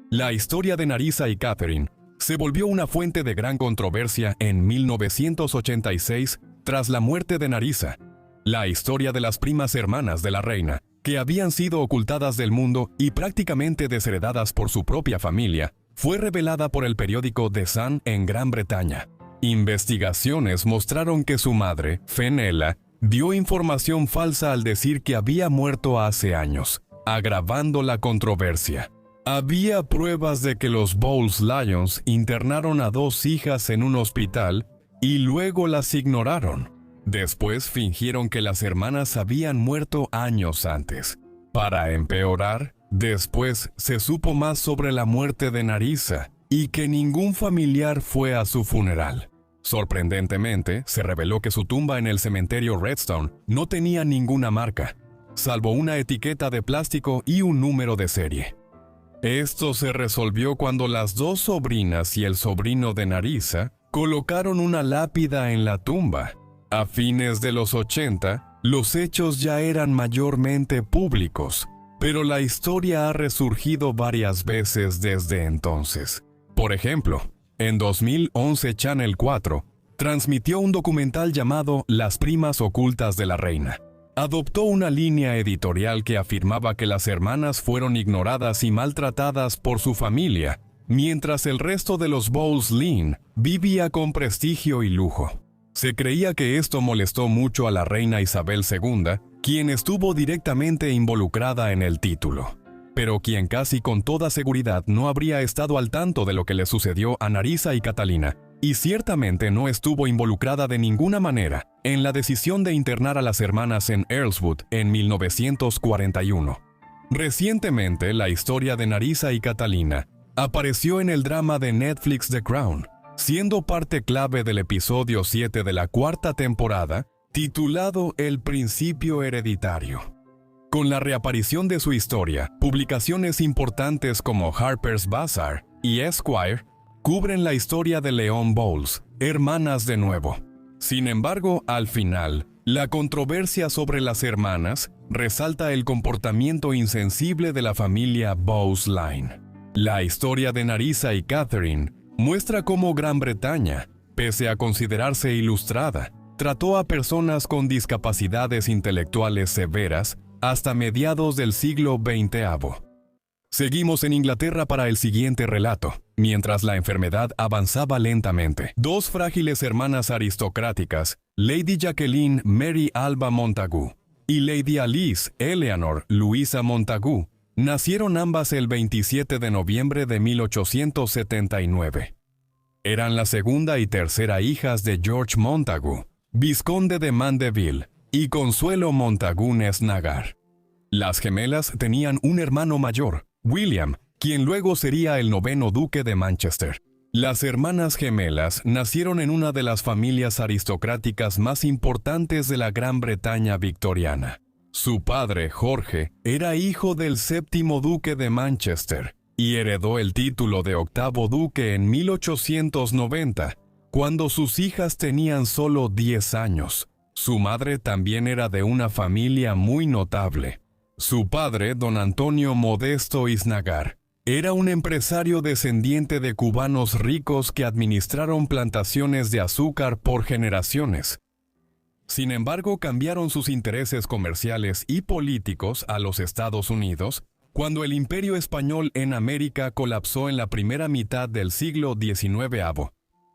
La historia de Nerissa y Catherine se volvió una fuente de gran controversia en 1986 tras la muerte de Nerissa. La historia de las primas hermanas de la reina, que habían sido ocultadas del mundo y prácticamente desheredadas por su propia familia, fue revelada por el periódico The Sun en Gran Bretaña. Investigaciones mostraron que su madre, Fenella, dio información falsa al decir que había muerto hace años, agravando la controversia. Había pruebas de que los Bowles Lyons internaron a 2 hijas en un hospital y luego las ignoraron. Después fingieron que las hermanas habían muerto años antes. Para empeorar, después se supo más sobre la muerte de Narisa y que ningún familiar fue a su funeral. Sorprendentemente, se reveló que su tumba en el cementerio Redstone no tenía ninguna marca, salvo una etiqueta de plástico y un número de serie. Esto se resolvió cuando las 2 sobrinas y el sobrino de Narisa colocaron una lápida en la tumba. A fines de los 80, los hechos ya eran mayormente públicos, pero la historia ha resurgido varias veces desde entonces. Por ejemplo, en 2011 Channel 4 transmitió un documental llamado Las primas ocultas de la reina. Adoptó una línea editorial que afirmaba que las hermanas fueron ignoradas y maltratadas por su familia, mientras el resto de los Bowles Lynn vivía con prestigio y lujo. Se creía que esto molestó mucho a la reina Isabel II, quien estuvo directamente involucrada en el título, pero quien casi con toda seguridad no habría estado al tanto de lo que le sucedió a Narisa y Catalina, y ciertamente no estuvo involucrada de ninguna manera en la decisión de internar a las hermanas en Earlswood en 1941. Recientemente, la historia de Narisa y Catalina apareció en el drama de Netflix The Crown, siendo parte clave del episodio 7 de la 4ª temporada, titulado El principio hereditario. Con la reaparición de su historia, publicaciones importantes como Harper's Bazaar y Esquire cubren la historia de Leon Bowles, hermanas de nuevo. Sin embargo, al final, la controversia sobre las hermanas resalta el comportamiento insensible de la familia Bowles Lynn. La historia de Narisa y Catherine muestra cómo Gran Bretaña, pese a considerarse ilustrada, trató a personas con discapacidades intelectuales severas hasta mediados del siglo XX. Seguimos en Inglaterra para el siguiente relato. Mientras la enfermedad avanzaba lentamente, 2 frágiles hermanas aristocráticas, Lady Jacqueline Mary Alba Montagu y Lady Alice Eleanor Louisa Montagu, nacieron ambas el 27 de noviembre de 1879. Eran la segunda y tercera hijas de George Montagu, vizconde de Mandeville, y Consuelo Montagu Nesnagar. Las gemelas tenían un hermano mayor, William, quien luego sería el 9º duque de Manchester. Las hermanas gemelas nacieron en una de las familias aristocráticas más importantes de la Gran Bretaña victoriana. Su padre, Jorge, era hijo del 7º duque de Manchester y heredó el título de 8º duque en 1890, cuando sus hijas tenían solo 10 años. Su madre también era de una familia muy notable. Su padre, don Antonio Modesto Isnagar, era un empresario descendiente de cubanos ricos que administraron plantaciones de azúcar por generaciones. Sin embargo, cambiaron sus intereses comerciales y políticos a los Estados Unidos cuando el Imperio Español en América colapsó en la primera mitad del siglo XIX.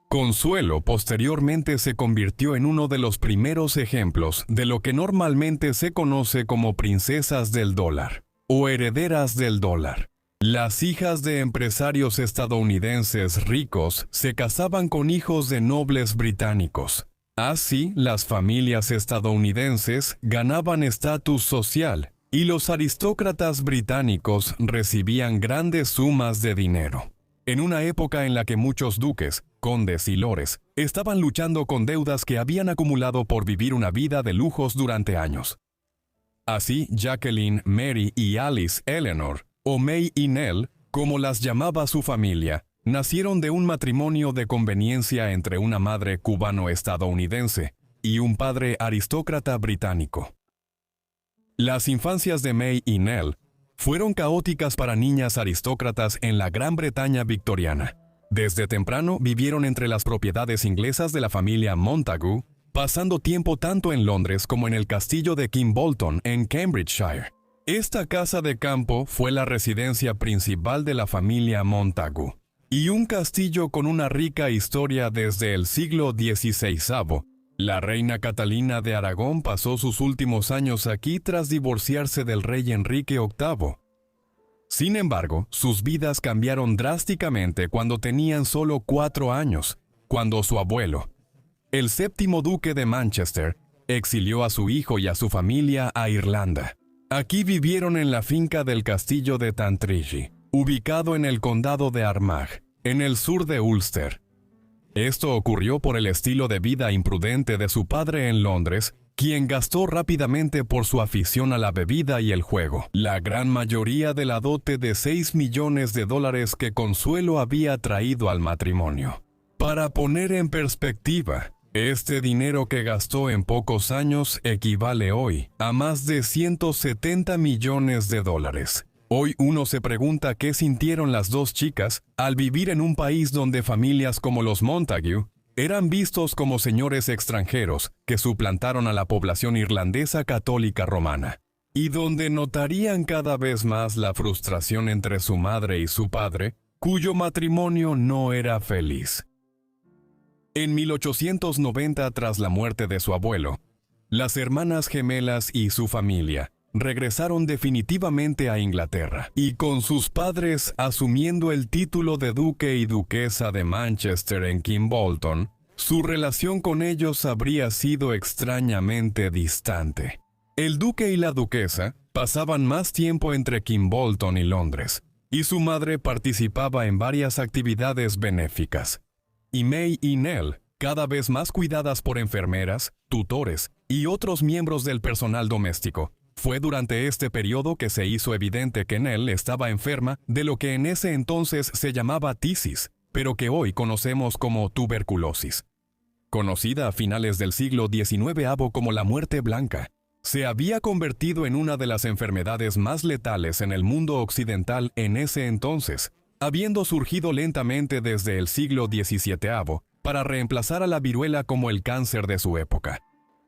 Consuelo posteriormente se convirtió en uno de los primeros ejemplos de lo que normalmente se conoce como princesas del dólar o herederas del dólar. Las hijas de empresarios estadounidenses ricos se casaban con hijos de nobles británicos. Así, las familias estadounidenses ganaban estatus social y los aristócratas británicos recibían grandes sumas de dinero. En una época en la que muchos duques, condes y lores estaban luchando con deudas que habían acumulado por vivir una vida de lujos durante años. Así, Jacqueline, Mary y Alice Eleanor, o May y Nell, como las llamaba su familia, nacieron de un matrimonio de conveniencia entre una madre cubano-estadounidense y un padre aristócrata británico. Las infancias de May y Nell fueron caóticas para niñas aristócratas en la Gran Bretaña victoriana. Desde temprano vivieron entre las propiedades inglesas de la familia Montagu, pasando tiempo tanto en Londres como en el castillo de Kimbolton en Cambridgeshire. Esta casa de campo fue la residencia principal de la familia Montagu, y un castillo con una rica historia desde el siglo XVI. La reina Catalina de Aragón pasó sus últimos años aquí tras divorciarse del rey Enrique VIII. Sin embargo, sus vidas cambiaron drásticamente cuando tenían solo 4 años, cuando su abuelo, el séptimo duque de Manchester, exilió a su hijo y a su familia a Irlanda. Aquí vivieron en la finca del castillo de Tantridge, ubicado en el condado de Armagh, en el sur de Ulster. Esto ocurrió por el estilo de vida imprudente de su padre en Londres, quien gastó rápidamente por su afición a la bebida y el juego la gran mayoría de la dote de $6 millones que Consuelo había traído al matrimonio. Para poner en perspectiva, este dinero que gastó en pocos años equivale hoy a más de $170 millones. Hoy uno se pregunta qué sintieron las dos chicas al vivir en un país donde familias como los Montagu eran vistos como señores extranjeros que suplantaron a la población irlandesa católica romana, y donde notarían cada vez más la frustración entre su madre y su padre, cuyo matrimonio no era feliz. En 1890, tras la muerte de su abuelo, las hermanas gemelas y su familia regresaron definitivamente a Inglaterra, y con sus padres asumiendo el título de duque y duquesa de Manchester en Kimbolton, su relación con ellos habría sido extrañamente distante. El duque y la duquesa pasaban más tiempo entre Kimbolton y Londres, y su madre participaba en varias actividades benéficas. Y May y Nell, cada vez más cuidadas por enfermeras, tutores y otros miembros del personal doméstico. Fue durante este periodo que se hizo evidente que Nell estaba enferma de lo que en ese entonces se llamaba tisis, pero que hoy conocemos como tuberculosis. Conocida a finales del siglo XIX como la muerte blanca, se había convertido en una de las enfermedades más letales en el mundo occidental en ese entonces, habiendo surgido lentamente desde el siglo XVII para reemplazar a la viruela como el cáncer de su época.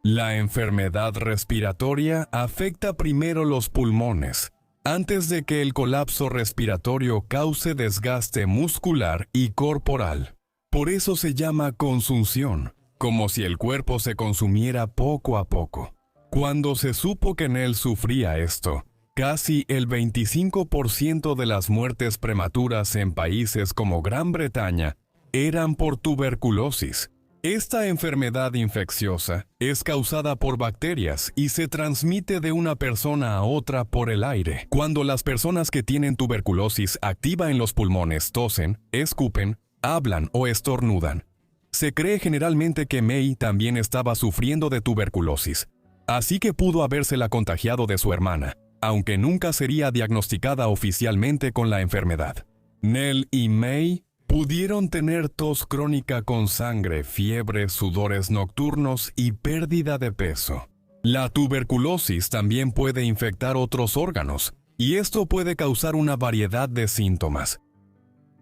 La enfermedad respiratoria afecta primero los pulmones, antes de que el colapso respiratorio cause desgaste muscular y corporal. Por eso se llama consunción, como si el cuerpo se consumiera poco a poco. Cuando se supo que Nell sufría esto, casi el 25% de las muertes prematuras en países como Gran Bretaña eran por tuberculosis. Esta enfermedad infecciosa es causada por bacterias y se transmite de una persona a otra por el aire. Cuando las personas que tienen tuberculosis activa en los pulmones tosen, escupen, hablan o estornudan. Se cree generalmente que May también estaba sufriendo de tuberculosis, así que pudo habérsela contagiado de su hermana, aunque nunca sería diagnosticada oficialmente con la enfermedad. Nell y May pudieron tener tos crónica con sangre, fiebre, sudores nocturnos y pérdida de peso. La tuberculosis también puede infectar otros órganos, y esto puede causar una variedad de síntomas.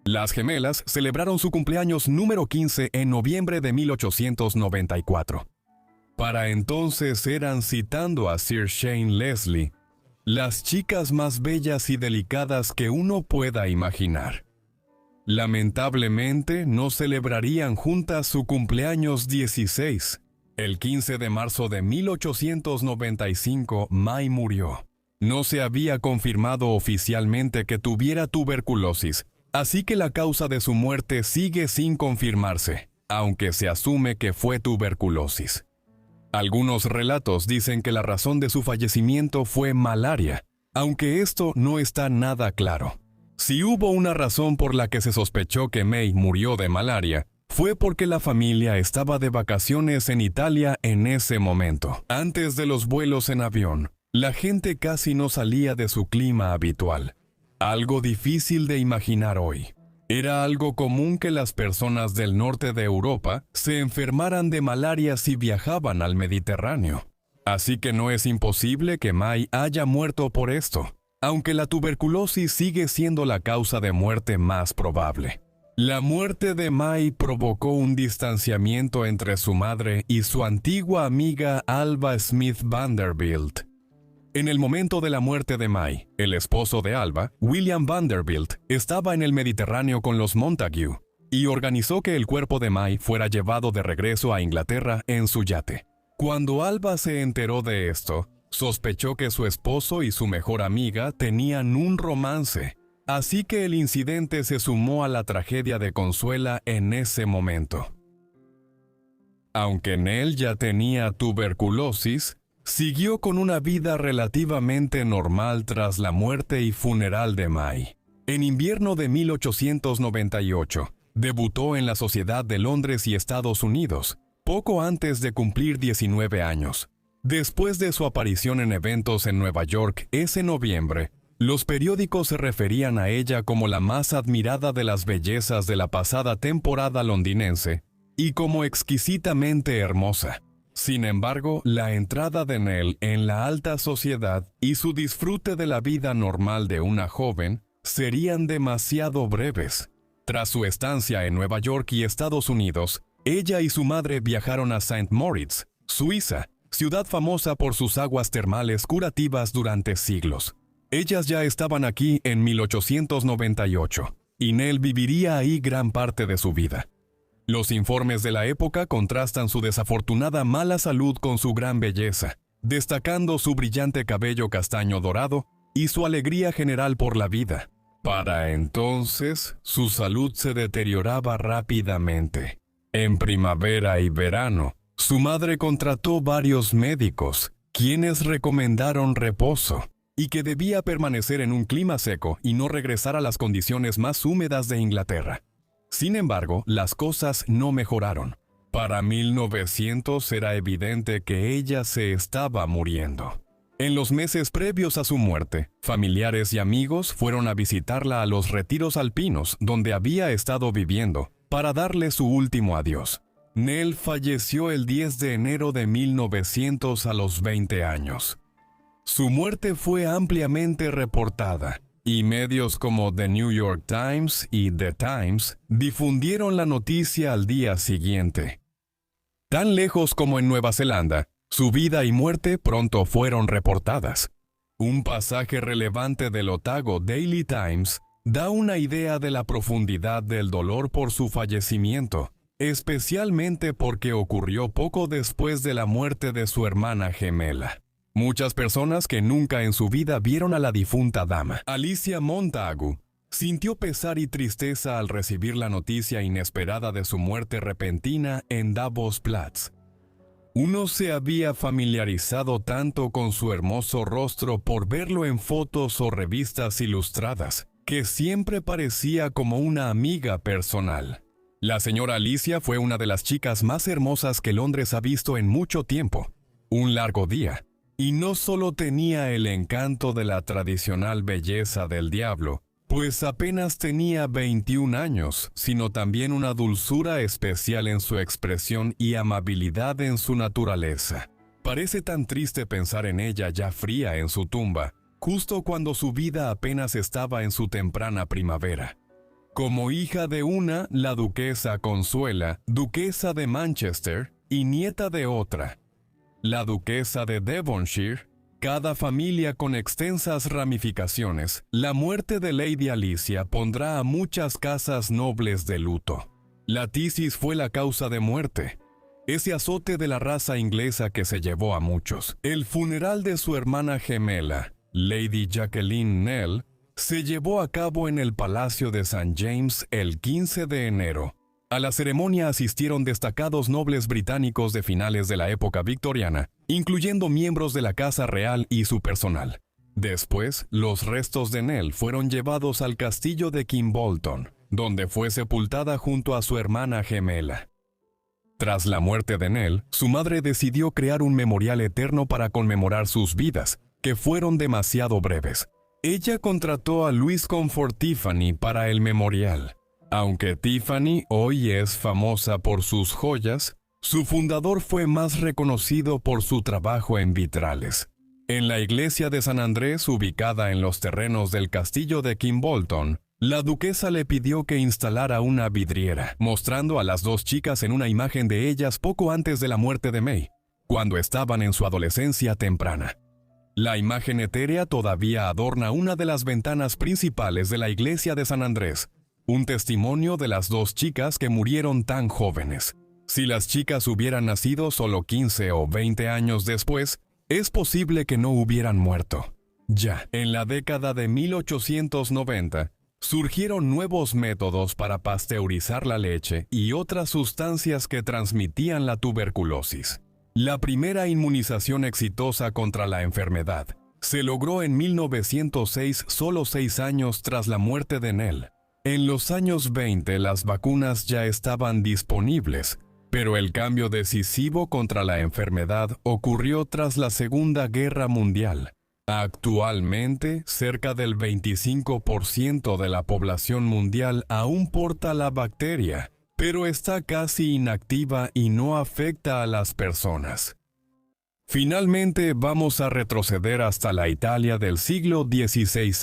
Las gemelas celebraron su cumpleaños número 15 en noviembre de 1894. Para entonces eran, citando a Sir Shane Leslie, las chicas más bellas y delicadas que uno pueda imaginar. Lamentablemente, no celebrarían juntas su cumpleaños 16. El 15 de marzo de 1895, May murió. No se había confirmado oficialmente que tuviera tuberculosis, así que la causa de su muerte sigue sin confirmarse, aunque se asume que fue tuberculosis. Algunos relatos dicen que la razón de su fallecimiento fue malaria, aunque esto no está nada claro. Si hubo una razón por la que se sospechó que May murió de malaria, fue porque la familia estaba de vacaciones en Italia en ese momento. Antes de los vuelos en avión, la gente casi no salía de su clima habitual. Algo difícil de imaginar hoy. Era algo común que las personas del norte de Europa se enfermaran de malaria si viajaban al Mediterráneo. Así que no es imposible que May haya muerto por esto, aunque la tuberculosis sigue siendo la causa de muerte más probable. La muerte de May provocó un distanciamiento entre su madre y su antigua amiga Alva Smith Vanderbilt. En el momento de la muerte de May, el esposo de Alba, William Vanderbilt, estaba en el Mediterráneo con los Montague y organizó que el cuerpo de May fuera llevado de regreso a Inglaterra en su yate. Cuando Alba se enteró de esto, sospechó que su esposo y su mejor amiga tenían un romance, así que el incidente se sumó a la tragedia de Consuela en ese momento. Aunque Nell ya tenía tuberculosis, siguió con una vida relativamente normal tras la muerte y funeral de May. En invierno de 1898, debutó en la Sociedad de Londres y Estados Unidos, poco antes de cumplir 19 años. Después de su aparición en eventos en Nueva York ese noviembre, los periódicos se referían a ella como la más admirada de las bellezas de la pasada temporada londinense y como exquisitamente hermosa. Sin embargo, la entrada de Nell en la alta sociedad y su disfrute de la vida normal de una joven serían demasiado breves. Tras su estancia en Nueva York y Estados Unidos, ella y su madre viajaron a St. Moritz, Suiza, ciudad famosa por sus aguas termales curativas durante siglos. Ellas ya estaban aquí en 1898, y Nell viviría ahí gran parte de su vida. Los informes de la época contrastan su desafortunada mala salud con su gran belleza, destacando su brillante cabello castaño dorado y su alegría general por la vida. Para entonces, su salud se deterioraba rápidamente. En primavera y verano, su madre contrató varios médicos, quienes recomendaron reposo, y que debía permanecer en un clima seco y no regresar a las condiciones más húmedas de Inglaterra. Sin embargo, las cosas no mejoraron. Para 1900 era evidente que ella se estaba muriendo. En los meses previos a su muerte, familiares y amigos fueron a visitarla a los retiros alpinos donde había estado viviendo, para darle su último adiós. Nell falleció el 10 de enero de 1900 a los 20 años. Su muerte fue ampliamente reportada, y medios como The New York Times y The Times difundieron la noticia al día siguiente. Tan lejos como en Nueva Zelanda, su vida y muerte pronto fueron reportadas. Un pasaje relevante del Otago Daily Times da una idea de la profundidad del dolor por su fallecimiento, especialmente porque ocurrió poco después de la muerte de su hermana gemela. Muchas personas que nunca en su vida vieron a la difunta dama, Alicia Montagu, sintió pesar y tristeza al recibir la noticia inesperada de su muerte repentina en Davos Platz. Uno se había familiarizado tanto con su hermoso rostro por verlo en fotos o revistas ilustradas, que siempre parecía como una amiga personal. La señora Alicia fue una de las chicas más hermosas que Londres ha visto en mucho tiempo. Un largo día. Y no solo tenía el encanto de la tradicional belleza del diablo, pues apenas tenía 21 años, sino también una dulzura especial en su expresión y amabilidad en su naturaleza. Parece tan triste pensar en ella ya fría en su tumba, justo cuando su vida apenas estaba en su temprana primavera. Como hija de una, la duquesa Consuela, duquesa de Manchester, y nieta de otra, la duquesa de Devonshire, cada familia con extensas ramificaciones, la muerte de Lady Alicia pondrá a muchas casas nobles de luto. La tisis fue la causa de muerte, ese azote de la raza inglesa que se llevó a muchos. El funeral de su hermana gemela, Lady Jacqueline Nell, se llevó a cabo en el Palacio de St. James el 15 de enero. A la ceremonia asistieron destacados nobles británicos de finales de la época victoriana, incluyendo miembros de la Casa Real y su personal. Después, los restos de Nell fueron llevados al castillo de Kimbolton, donde fue sepultada junto a su hermana gemela. Tras la muerte de Nell, su madre decidió crear un memorial eterno para conmemorar sus vidas, que fueron demasiado breves. Ella contrató a Louis Comfort Tiffany para el memorial. Aunque Tiffany hoy es famosa por sus joyas, su fundador fue más reconocido por su trabajo en vitrales. En la iglesia de San Andrés, ubicada en los terrenos del castillo de Kimbolton, la duquesa le pidió que instalara una vidriera, mostrando a las dos chicas en una imagen de ellas poco antes de la muerte de May, cuando estaban en su adolescencia temprana. La imagen etérea todavía adorna una de las ventanas principales de la iglesia de San Andrés, un testimonio de las dos chicas que murieron tan jóvenes. Si las chicas hubieran nacido solo 15 o 20 años después, es posible que no hubieran muerto. Ya en la década de 1890, surgieron nuevos métodos para pasteurizar la leche y otras sustancias que transmitían la tuberculosis. La primera inmunización exitosa contra la enfermedad se logró en 1906, solo 6 años tras la muerte de Nell. En los años 20 las vacunas ya estaban disponibles, pero el cambio decisivo contra la enfermedad ocurrió tras la Segunda Guerra Mundial. Actualmente, cerca del 25% de la población mundial aún porta la bacteria, pero está casi inactiva y no afecta a las personas. Finalmente, vamos a retroceder hasta la Italia del siglo XVI.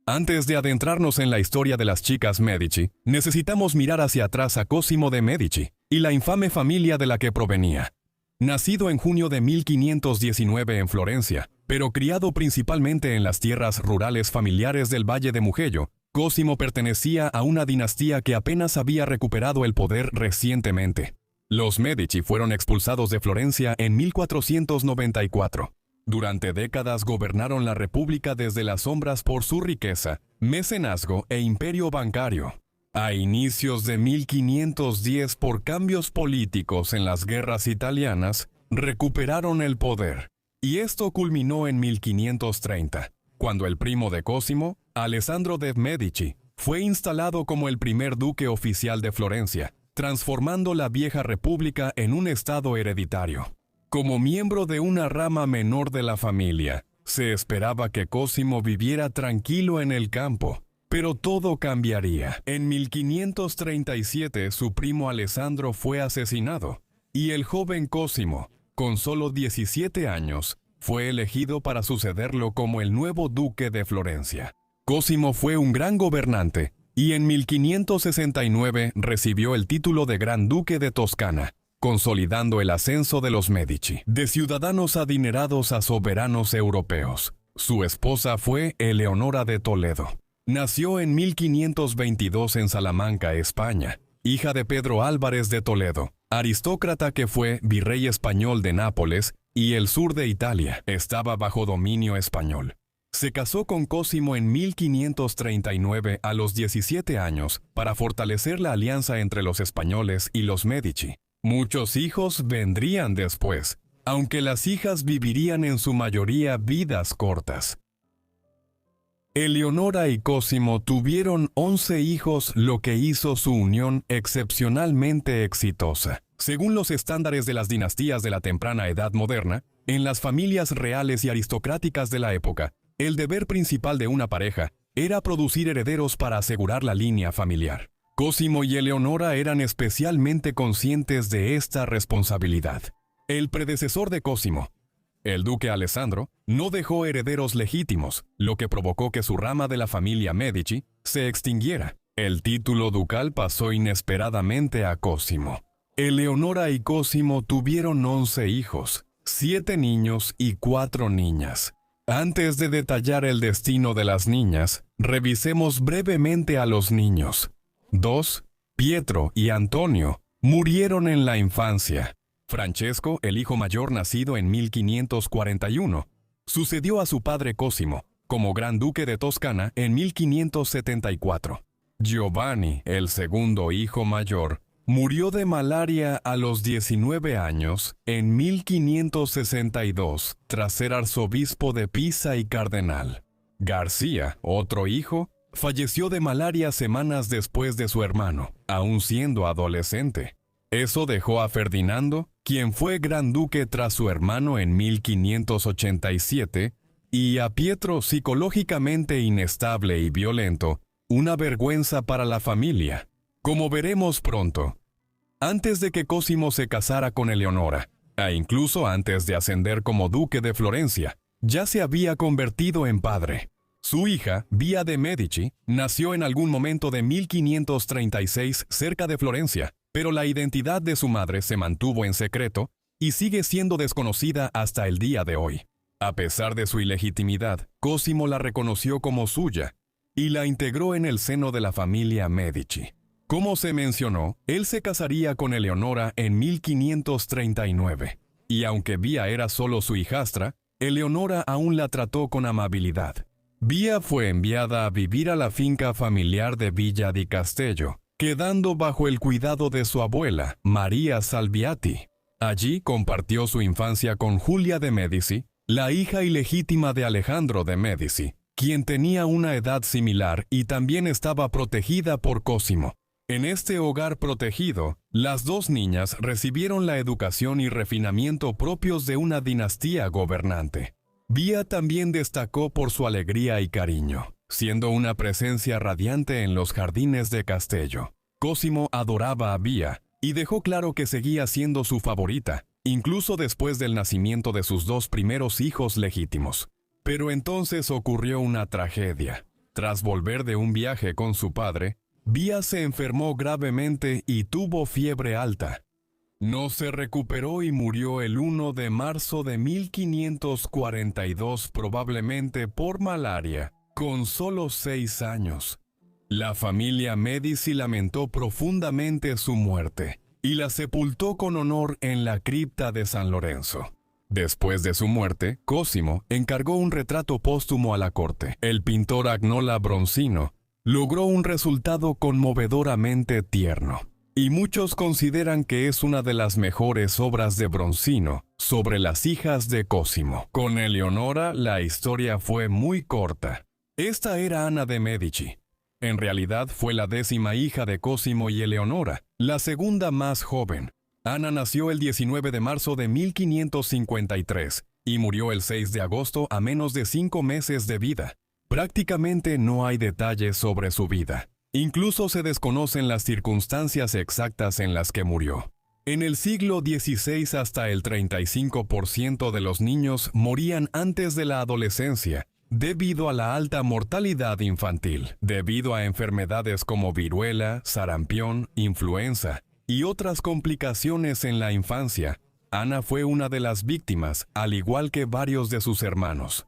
Antes de adentrarnos en la historia de las chicas Medici, necesitamos mirar hacia atrás a Cosimo de Medici y la infame familia de la que provenía. Nacido en junio de 1519 en Florencia, pero criado principalmente en las tierras rurales familiares del Valle de Mugello, Cosimo pertenecía a una dinastía que apenas había recuperado el poder recientemente. Los Medici fueron expulsados de Florencia en 1494. Durante décadas gobernaron la República desde las sombras por su riqueza, mecenazgo e imperio bancario. A inicios de 1510, por cambios políticos en las guerras italianas, recuperaron el poder. Y esto culminó en 1530, cuando el primo de Cosimo, Alessandro de Medici, fue instalado como el primer duque oficial de Florencia, transformando la vieja república en un estado hereditario. Como miembro de una rama menor de la familia, se esperaba que Cosimo viviera tranquilo en el campo, pero todo cambiaría. En 1537 su primo Alessandro fue asesinado, y el joven Cosimo, con solo 17 años, fue elegido para sucederlo como el nuevo duque de Florencia. Cosimo fue un gran gobernante, y en 1569 recibió el título de Gran Duque de Toscana, consolidando el ascenso de los Medici, de ciudadanos adinerados a soberanos europeos. Su esposa fue Eleonora de Toledo. Nació en 1522 en Salamanca, España, hija de Pedro Álvarez de Toledo, aristócrata que fue virrey español de Nápoles, y el sur de Italia estaba bajo dominio español. Se casó con Cosimo en 1539 a los 17 años para fortalecer la alianza entre los españoles y los Medici. Muchos hijos vendrían después, aunque las hijas vivirían en su mayoría vidas cortas. Eleonora y Cosimo tuvieron 11 hijos, lo que hizo su unión excepcionalmente exitosa. Según los estándares de las dinastías de la temprana edad moderna, en las familias reales y aristocráticas de la época, el deber principal de una pareja era producir herederos para asegurar la línea familiar. Cosimo y Eleonora eran especialmente conscientes de esta responsabilidad. El predecesor de Cosimo, el duque Alessandro, no dejó herederos legítimos, lo que provocó que su rama de la familia Medici se extinguiera. El título ducal pasó inesperadamente a Cosimo. Eleonora y Cosimo tuvieron 11 hijos, 7 niños y 4 niñas. Antes de detallar el destino de las niñas, revisemos brevemente a los niños. 2, Pietro y Antonio, murieron en la infancia. Francesco, el hijo mayor nacido en 1541, sucedió a su padre Cosimo como Gran Duque de Toscana en 1574. Giovanni, el segundo hijo mayor, murió de malaria a los 19 años en 1562 tras ser arzobispo de Pisa y cardenal. García, otro hijo, falleció de malaria semanas después de su hermano, aún siendo adolescente. Eso dejó a Ferdinando, quien fue gran duque tras su hermano en 1587, y a Pietro, psicológicamente inestable y violento, una vergüenza para la familia. Como veremos pronto, antes de que Cosimo se casara con Eleonora, e incluso antes de ascender como duque de Florencia, ya se había convertido en padre. Su hija, Vía de Medici, nació en algún momento de 1536 cerca de Florencia, pero la identidad de su madre se mantuvo en secreto y sigue siendo desconocida hasta el día de hoy. A pesar de su ilegitimidad, Cosimo la reconoció como suya y la integró en el seno de la familia Medici. Como se mencionó, él se casaría con Eleonora en 1539, y aunque Vía era solo su hijastra, Eleonora aún la trató con amabilidad. Vía fue enviada a vivir a la finca familiar de Villa di Castello, quedando bajo el cuidado de su abuela, María Salviati. Allí compartió su infancia con Julia de Médici, la hija ilegítima de Alejandro de Médici, quien tenía una edad similar y también estaba protegida por Cosimo. En este hogar protegido, las dos niñas recibieron la educación y refinamiento propios de una dinastía gobernante. Vía también destacó por su alegría y cariño, siendo una presencia radiante en los jardines de Castello. Cosimo adoraba a Vía y dejó claro que seguía siendo su favorita, incluso después del nacimiento de sus dos primeros hijos legítimos. Pero entonces ocurrió una tragedia. Tras volver de un viaje con su padre, Vía se enfermó gravemente y tuvo fiebre alta. No se recuperó y murió el 1 de marzo de 1542, probablemente por malaria, con solo 6 años. La familia Medici lamentó profundamente su muerte y la sepultó con honor en la cripta de San Lorenzo. Después de su muerte, Cosimo encargó un retrato póstumo a la corte. El pintor Agnola Bronzino logró un resultado conmovedoramente tierno, y muchos consideran que es una de las mejores obras de Bronzino sobre las hijas de Cosimo. Con Eleonora la historia fue muy corta. Esta era Ana de Medici. En realidad fue la 10ª hija de Cosimo y Eleonora, la segunda más joven. Ana nació el 19 de marzo de 1553 y murió el 6 de agosto a menos de 5 meses de vida. Prácticamente no hay detalles sobre su vida. Incluso se desconocen las circunstancias exactas en las que murió. En el siglo XVI hasta el 35% de los niños morían antes de la adolescencia, debido a la alta mortalidad infantil, debido a enfermedades como viruela, sarampión, influenza y otras complicaciones en la infancia. Ana fue una de las víctimas, al igual que varios de sus hermanos.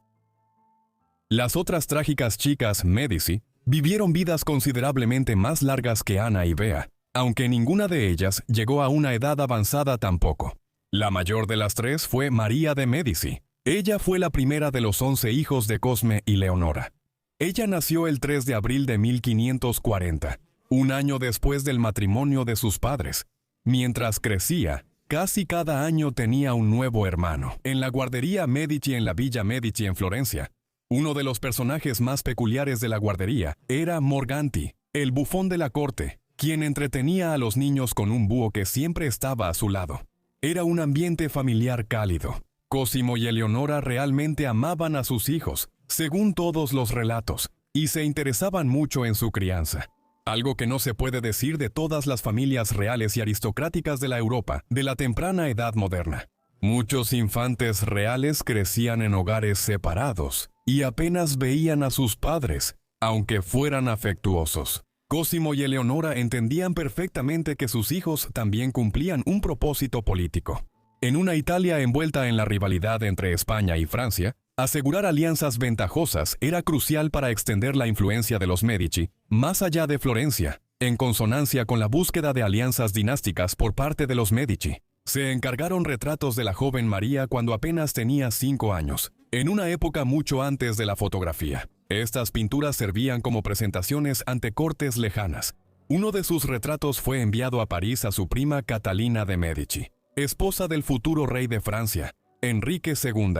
Las otras trágicas chicas Medici vivieron vidas considerablemente más largas que Ana y Bea, aunque ninguna de ellas llegó a una edad avanzada tampoco. La mayor de las tres fue María de Medici. Ella fue la primera de los 11 hijos de Cosme y Leonora. Ella nació el 3 de abril de 1540, un año después del matrimonio de sus padres. Mientras crecía, casi cada año tenía un nuevo hermano. En la guardería Medici en la Villa Medici en Florencia, uno de los personajes más peculiares de la guardería era Morganti, el bufón de la corte, quien entretenía a los niños con un búho que siempre estaba a su lado. Era un ambiente familiar cálido. Cosimo y Eleonora realmente amaban a sus hijos, según todos los relatos, y se interesaban mucho en su crianza. Algo que no se puede decir de todas las familias reales y aristocráticas de la Europa de la temprana edad moderna. Muchos infantes reales crecían en hogares separados y apenas veían a sus padres, aunque fueran afectuosos. Cosimo y Eleonora entendían perfectamente que sus hijos también cumplían un propósito político. En una Italia envuelta en la rivalidad entre España y Francia, asegurar alianzas ventajosas era crucial para extender la influencia de los Medici más allá de Florencia, en consonancia con la búsqueda de alianzas dinásticas por parte de los Medici. Se encargaron retratos de la joven María cuando apenas tenía 5 años, en una época mucho antes de la fotografía. Estas pinturas servían como presentaciones ante cortes lejanas. Uno de sus retratos fue enviado a París a su prima Catalina de Medici, esposa del futuro rey de Francia, Enrique II.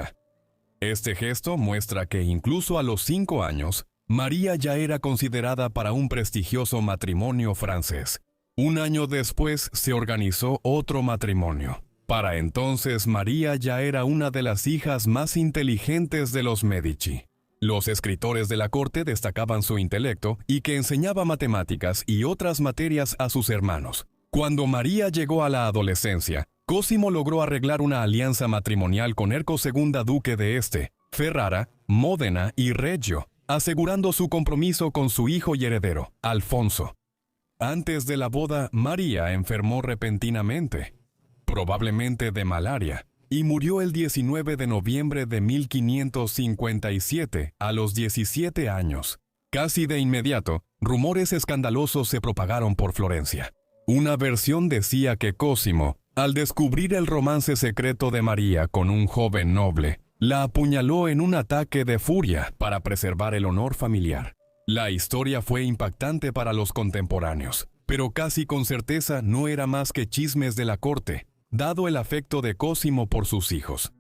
Este gesto muestra que incluso a los 5 años, María ya era considerada para un prestigioso matrimonio francés. Un año después se organizó otro matrimonio. Para entonces María ya era una de las hijas más inteligentes de los Medici. Los escritores de la corte destacaban su intelecto y que enseñaba matemáticas y otras materias a sus hermanos. Cuando María llegó a la adolescencia, Cosimo logró arreglar una alianza matrimonial con Erco II, duque de Ferrara, Módena y Reggio, asegurando su compromiso con su hijo y heredero, Alfonso. Antes de la boda, María enfermó repentinamente, probablemente de malaria, y murió el 19 de noviembre de 1557 a los 17 años. Casi de inmediato, rumores escandalosos se propagaron por Florencia. Una versión decía que Cosimo, al descubrir el romance secreto de María con un joven noble, la apuñaló en un ataque de furia para preservar el honor familiar. La historia fue impactante para los contemporáneos, pero casi con certeza no era más que chismes de la corte, dado el afecto de Cosimo por sus hijos.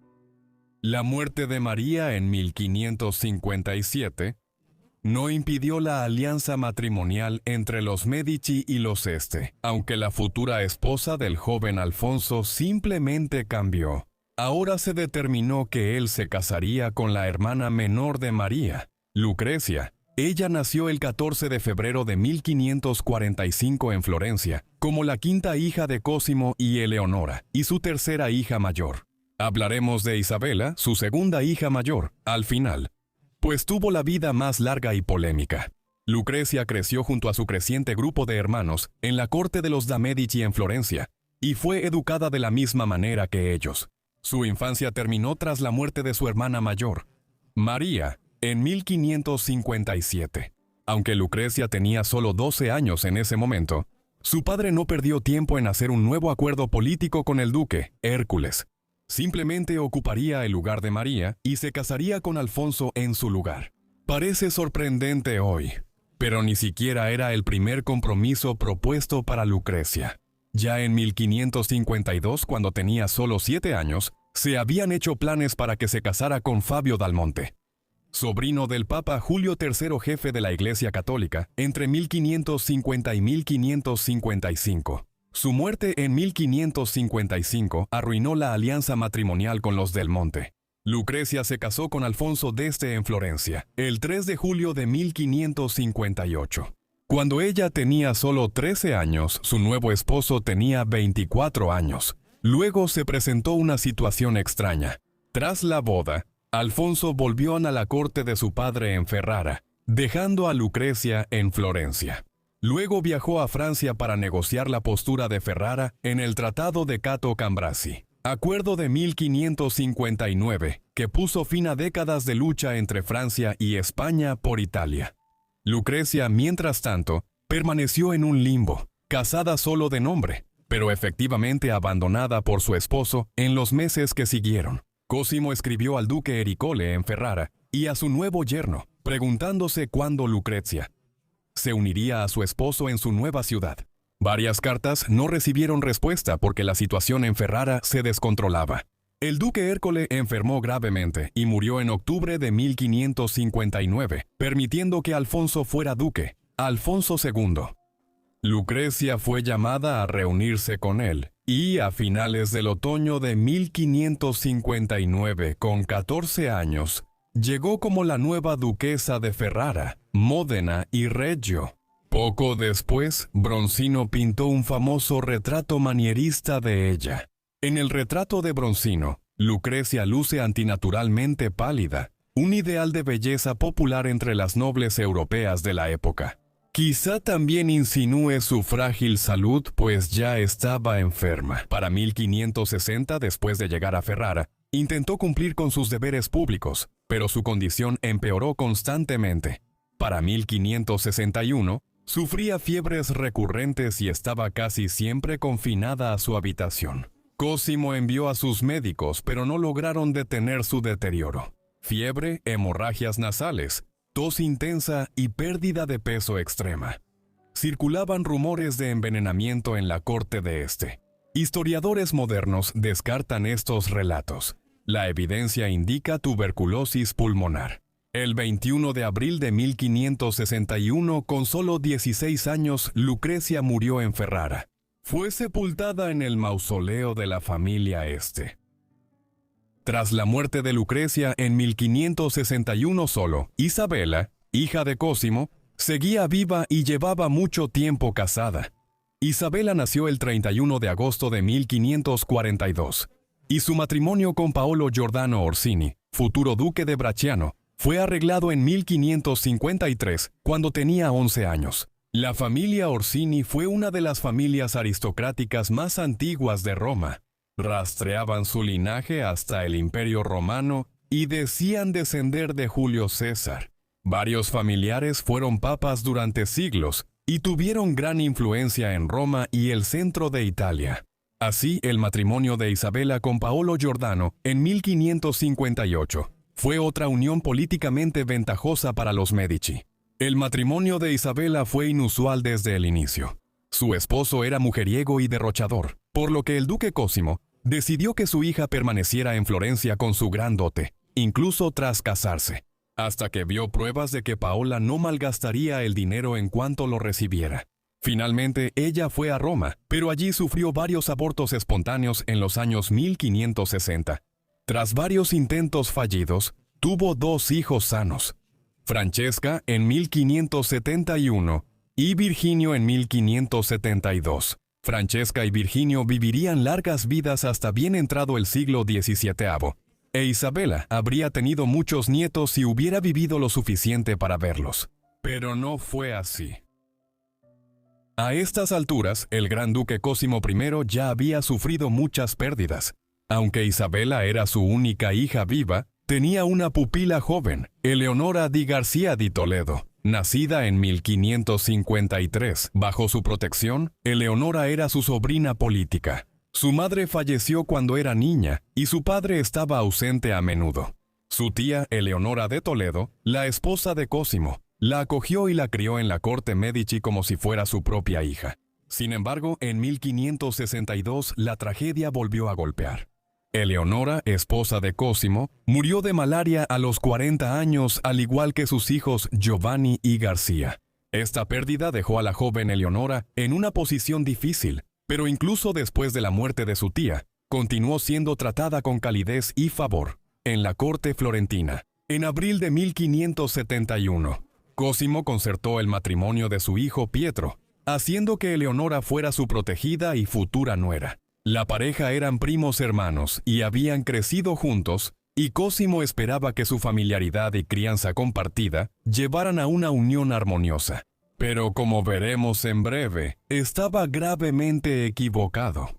La muerte de María en 1557 no impidió la alianza matrimonial entre los Medici y los Este, aunque la futura esposa del joven Alfonso simplemente cambió. Ahora se determinó que él se casaría con la hermana menor de María, Lucrecia. Ella nació el 14 de febrero de 1545 en Florencia, como la quinta hija de Cosimo y Eleonora, y su tercera hija mayor. Hablaremos de Isabela, su segunda hija mayor, al final, pues tuvo la vida más larga y polémica. Lucrecia creció junto a su creciente grupo de hermanos en la corte de los de Medici en Florencia, y fue educada de la misma manera que ellos. Su infancia terminó tras la muerte de su hermana mayor, María, en 1557. Aunque Lucrecia tenía solo 12 años en ese momento, su padre no perdió tiempo en hacer un nuevo acuerdo político con el duque, Hércules. Simplemente ocuparía el lugar de María y se casaría con Alfonso en su lugar. Parece sorprendente hoy, pero ni siquiera era el primer compromiso propuesto para Lucrecia. Ya en 1552, cuando tenía solo 7 años, se habían hecho planes para que se casara con Fabio Dal Monte, sobrino del Papa Julio III, jefe de la Iglesia Católica, entre 1550 y 1555. Su muerte en 1555 arruinó la alianza matrimonial con los Del Monte. Lucrecia se casó con Alfonso d'Este en Florencia, el 3 de julio de 1558. Cuando ella tenía solo 13 años, su nuevo esposo tenía 24 años. Luego se presentó una situación extraña. Tras la boda, Alfonso volvió a la corte de su padre en Ferrara, dejando a Lucrecia en Florencia. Luego viajó a Francia para negociar la postura de Ferrara en el Tratado de Cato Cambrasi, acuerdo de 1559, que puso fin a décadas de lucha entre Francia y España por Italia. Lucrecia, mientras tanto, permaneció en un limbo, casada solo de nombre, pero efectivamente abandonada por su esposo en los meses que siguieron. Cosimo escribió al duque Ercole en Ferrara y a su nuevo yerno, preguntándose cuándo Lucrecia se uniría a su esposo en su nueva ciudad. Varias cartas no recibieron respuesta porque la situación en Ferrara se descontrolaba. El duque Ercole enfermó gravemente y murió en octubre de 1559, permitiendo que Alfonso fuera duque, Alfonso II. Lucrecia fue llamada a reunirse con él, y a finales del otoño de 1559, con 14 años, llegó como la nueva duquesa de Ferrara, Módena y Reggio. Poco después, Bronzino pintó un famoso retrato manierista de ella. En el retrato de Bronzino, Lucrecia luce antinaturalmente pálida, un ideal de belleza popular entre las nobles europeas de la época. Quizá también insinúe su frágil salud, pues ya estaba enferma. Para 1560, después de llegar a Ferrara, intentó cumplir con sus deberes públicos, pero su condición empeoró constantemente. Para 1561, sufría fiebres recurrentes y estaba casi siempre confinada a su habitación. Cosimo envió a sus médicos, pero no lograron detener su deterioro. Fiebre, hemorragias nasales, tos intensa y pérdida de peso extrema. Circulaban rumores de envenenamiento en la corte de este. Historiadores modernos descartan estos relatos. La evidencia indica tuberculosis pulmonar. El 21 de abril de 1561, con solo 16 años, Lucrecia murió en Ferrara. Fue sepultada en el mausoleo de la familia Este. Tras la muerte de Lucrecia en 1561 solo, Isabela, hija de Cosimo, seguía viva y llevaba mucho tiempo casada. Isabela nació el 31 de agosto de 1542, y su matrimonio con Paolo Giordano Orsini, futuro duque de Bracciano, fue arreglado en 1553, cuando tenía 11 años. La familia Orsini fue una de las familias aristocráticas más antiguas de Roma. Rastreaban su linaje hasta el Imperio Romano y decían descender de Julio César. Varios familiares fueron papas durante siglos y tuvieron gran influencia en Roma y el centro de Italia. Así, el matrimonio de Isabela con Paolo Giordano en 1558 fue otra unión políticamente ventajosa para los Medici. El matrimonio de Isabela fue inusual desde el inicio. Su esposo era mujeriego y derrochador, por lo que el duque Cosimo decidió que su hija permaneciera en Florencia con su gran dote, incluso tras casarse, hasta que vio pruebas de que Paola no malgastaría el dinero en cuanto lo recibiera. Finalmente, ella fue a Roma, pero allí sufrió varios abortos espontáneos en los años 1560. Tras varios intentos fallidos, tuvo 2 hijos sanos, Francesca en 1571 y Virginio en 1572. Francesca y Virginio vivirían largas vidas hasta bien entrado el siglo XVII, e Isabela habría tenido muchos nietos si hubiera vivido lo suficiente para verlos. Pero no fue así. A estas alturas, el gran duque Cosimo I ya había sufrido muchas pérdidas. Aunque Isabela era su única hija viva, tenía una pupila joven, Eleonora di García di Toledo. Nacida en 1553, bajo su protección, Eleonora era su sobrina política. Su madre falleció cuando era niña y su padre estaba ausente a menudo. Su tía Eleonora de Toledo, la esposa de Cosimo, la acogió y la crió en la corte Medici como si fuera su propia hija. Sin embargo, en 1562 la tragedia volvió a golpear. Eleonora, esposa de Cosimo, murió de malaria a los 40 años, al igual que sus hijos Giovanni y García. Esta pérdida dejó a la joven Eleonora en una posición difícil, pero incluso después de la muerte de su tía, continuó siendo tratada con calidez y favor en la corte florentina. En abril de 1571, Cosimo concertó el matrimonio de su hijo Pietro, haciendo que Eleonora fuera su protegida y futura nuera. La pareja eran primos hermanos y habían crecido juntos, y Cosimo esperaba que su familiaridad y crianza compartida llevaran a una unión armoniosa. Pero como veremos en breve, estaba gravemente equivocado.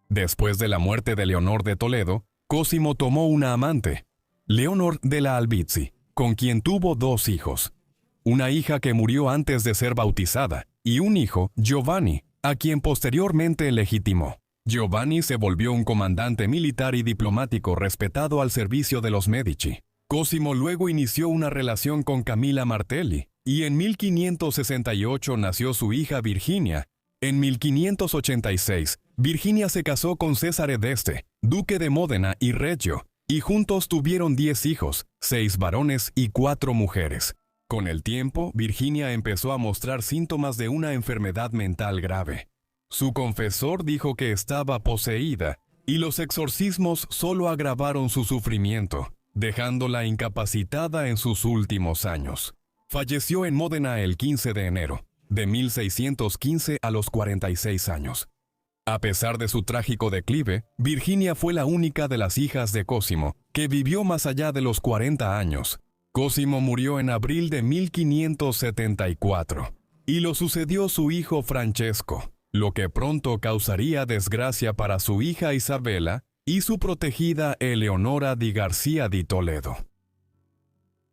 Después de la muerte de Leonor de Toledo, Cosimo tomó una amante, Leonor de la Albizzi, con quien tuvo 2 hijos. Una hija que murió antes de ser bautizada, y un hijo, Giovanni, a quien posteriormente legitimó. Giovanni se volvió un comandante militar y diplomático respetado al servicio de los Medici. Cosimo luego inició una relación con Camilla Martelli, y en 1568 nació su hija Virginia. En 1586, Virginia se casó con Cesare d'Este, duque de Módena y Reggio, y juntos tuvieron 10 hijos, 6 varones y 4 mujeres. Con el tiempo, Virginia empezó a mostrar síntomas de una enfermedad mental grave. Su confesor dijo que estaba poseída, y los exorcismos solo agravaron su sufrimiento, dejándola incapacitada en sus últimos años. Falleció en Módena el 15 de enero de 1615 a los 46 años. A pesar de su trágico declive, Virginia fue la única de las hijas de Cosimo que vivió más allá de los 40 años. Cosimo murió en abril de 1574, y lo sucedió su hijo Francesco, lo que pronto causaría desgracia para su hija Isabela y su protegida Eleonora di García di Toledo.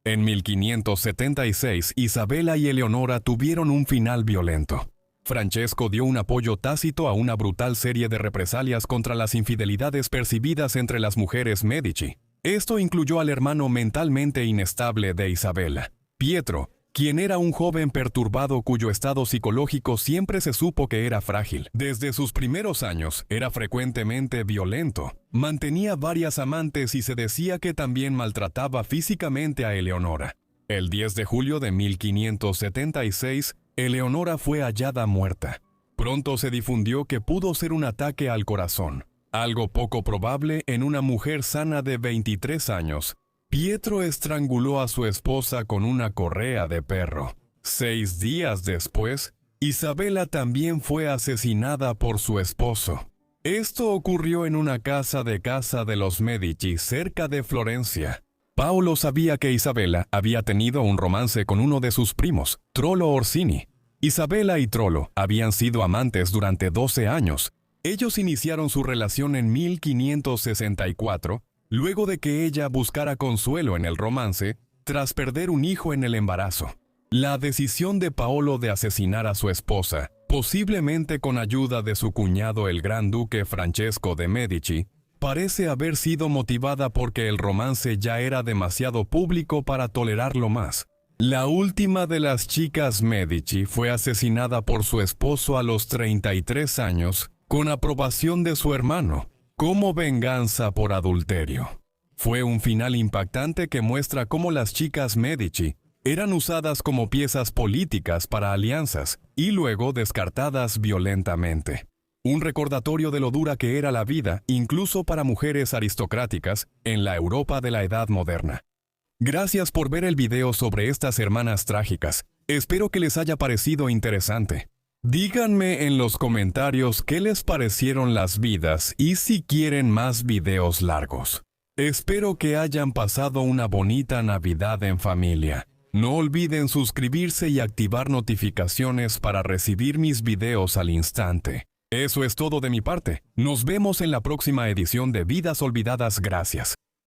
En 1576, Isabela y Eleonora tuvieron un final violento. Francesco dio un apoyo tácito a una brutal serie de represalias contra las infidelidades percibidas entre las mujeres Medici. Esto incluyó al hermano mentalmente inestable de Isabela, Pietro, quien era un joven perturbado cuyo estado psicológico siempre se supo que era frágil. Desde sus primeros años, era frecuentemente violento. Mantenía varias amantes y se decía que también maltrataba físicamente a Eleonora. El 10 de julio de 1576, Eleonora fue hallada muerta. Pronto se difundió que pudo ser un ataque al corazón, algo poco probable en una mujer sana de 23 años. Pietro estranguló a su esposa con una correa de perro. 6 días después, Isabela también fue asesinada por su esposo. Esto ocurrió en una casa de los Medici cerca de Florencia. Paolo sabía que Isabela había tenido un romance con uno de sus primos, Trollo Orsini. Isabela y Trollo habían sido amantes durante 12 años, Ellos iniciaron su relación en 1564, luego de que ella buscara consuelo en el romance, tras perder un hijo en el embarazo. La decisión de Paolo de asesinar a su esposa, posiblemente con ayuda de su cuñado el gran duque Francesco de Medici, parece haber sido motivada porque el romance ya era demasiado público para tolerarlo más. La última de las chicas Medici fue asesinada por su esposo a los 33 años, con aprobación de su hermano, como venganza por adulterio. Fue un final impactante que muestra cómo las chicas Medici eran usadas como piezas políticas para alianzas y luego descartadas violentamente. Un recordatorio de lo dura que era la vida, incluso para mujeres aristocráticas, en la Europa de la Edad Moderna. Gracias por ver el video sobre estas hermanas trágicas. Espero que les haya parecido interesante. Díganme en los comentarios qué les parecieron las vidas y si quieren más videos largos. Espero que hayan pasado una bonita Navidad en familia. No olviden suscribirse y activar notificaciones para recibir mis videos al instante. Eso es todo de mi parte. Nos vemos en la próxima edición de Vidas Olvidadas. Gracias.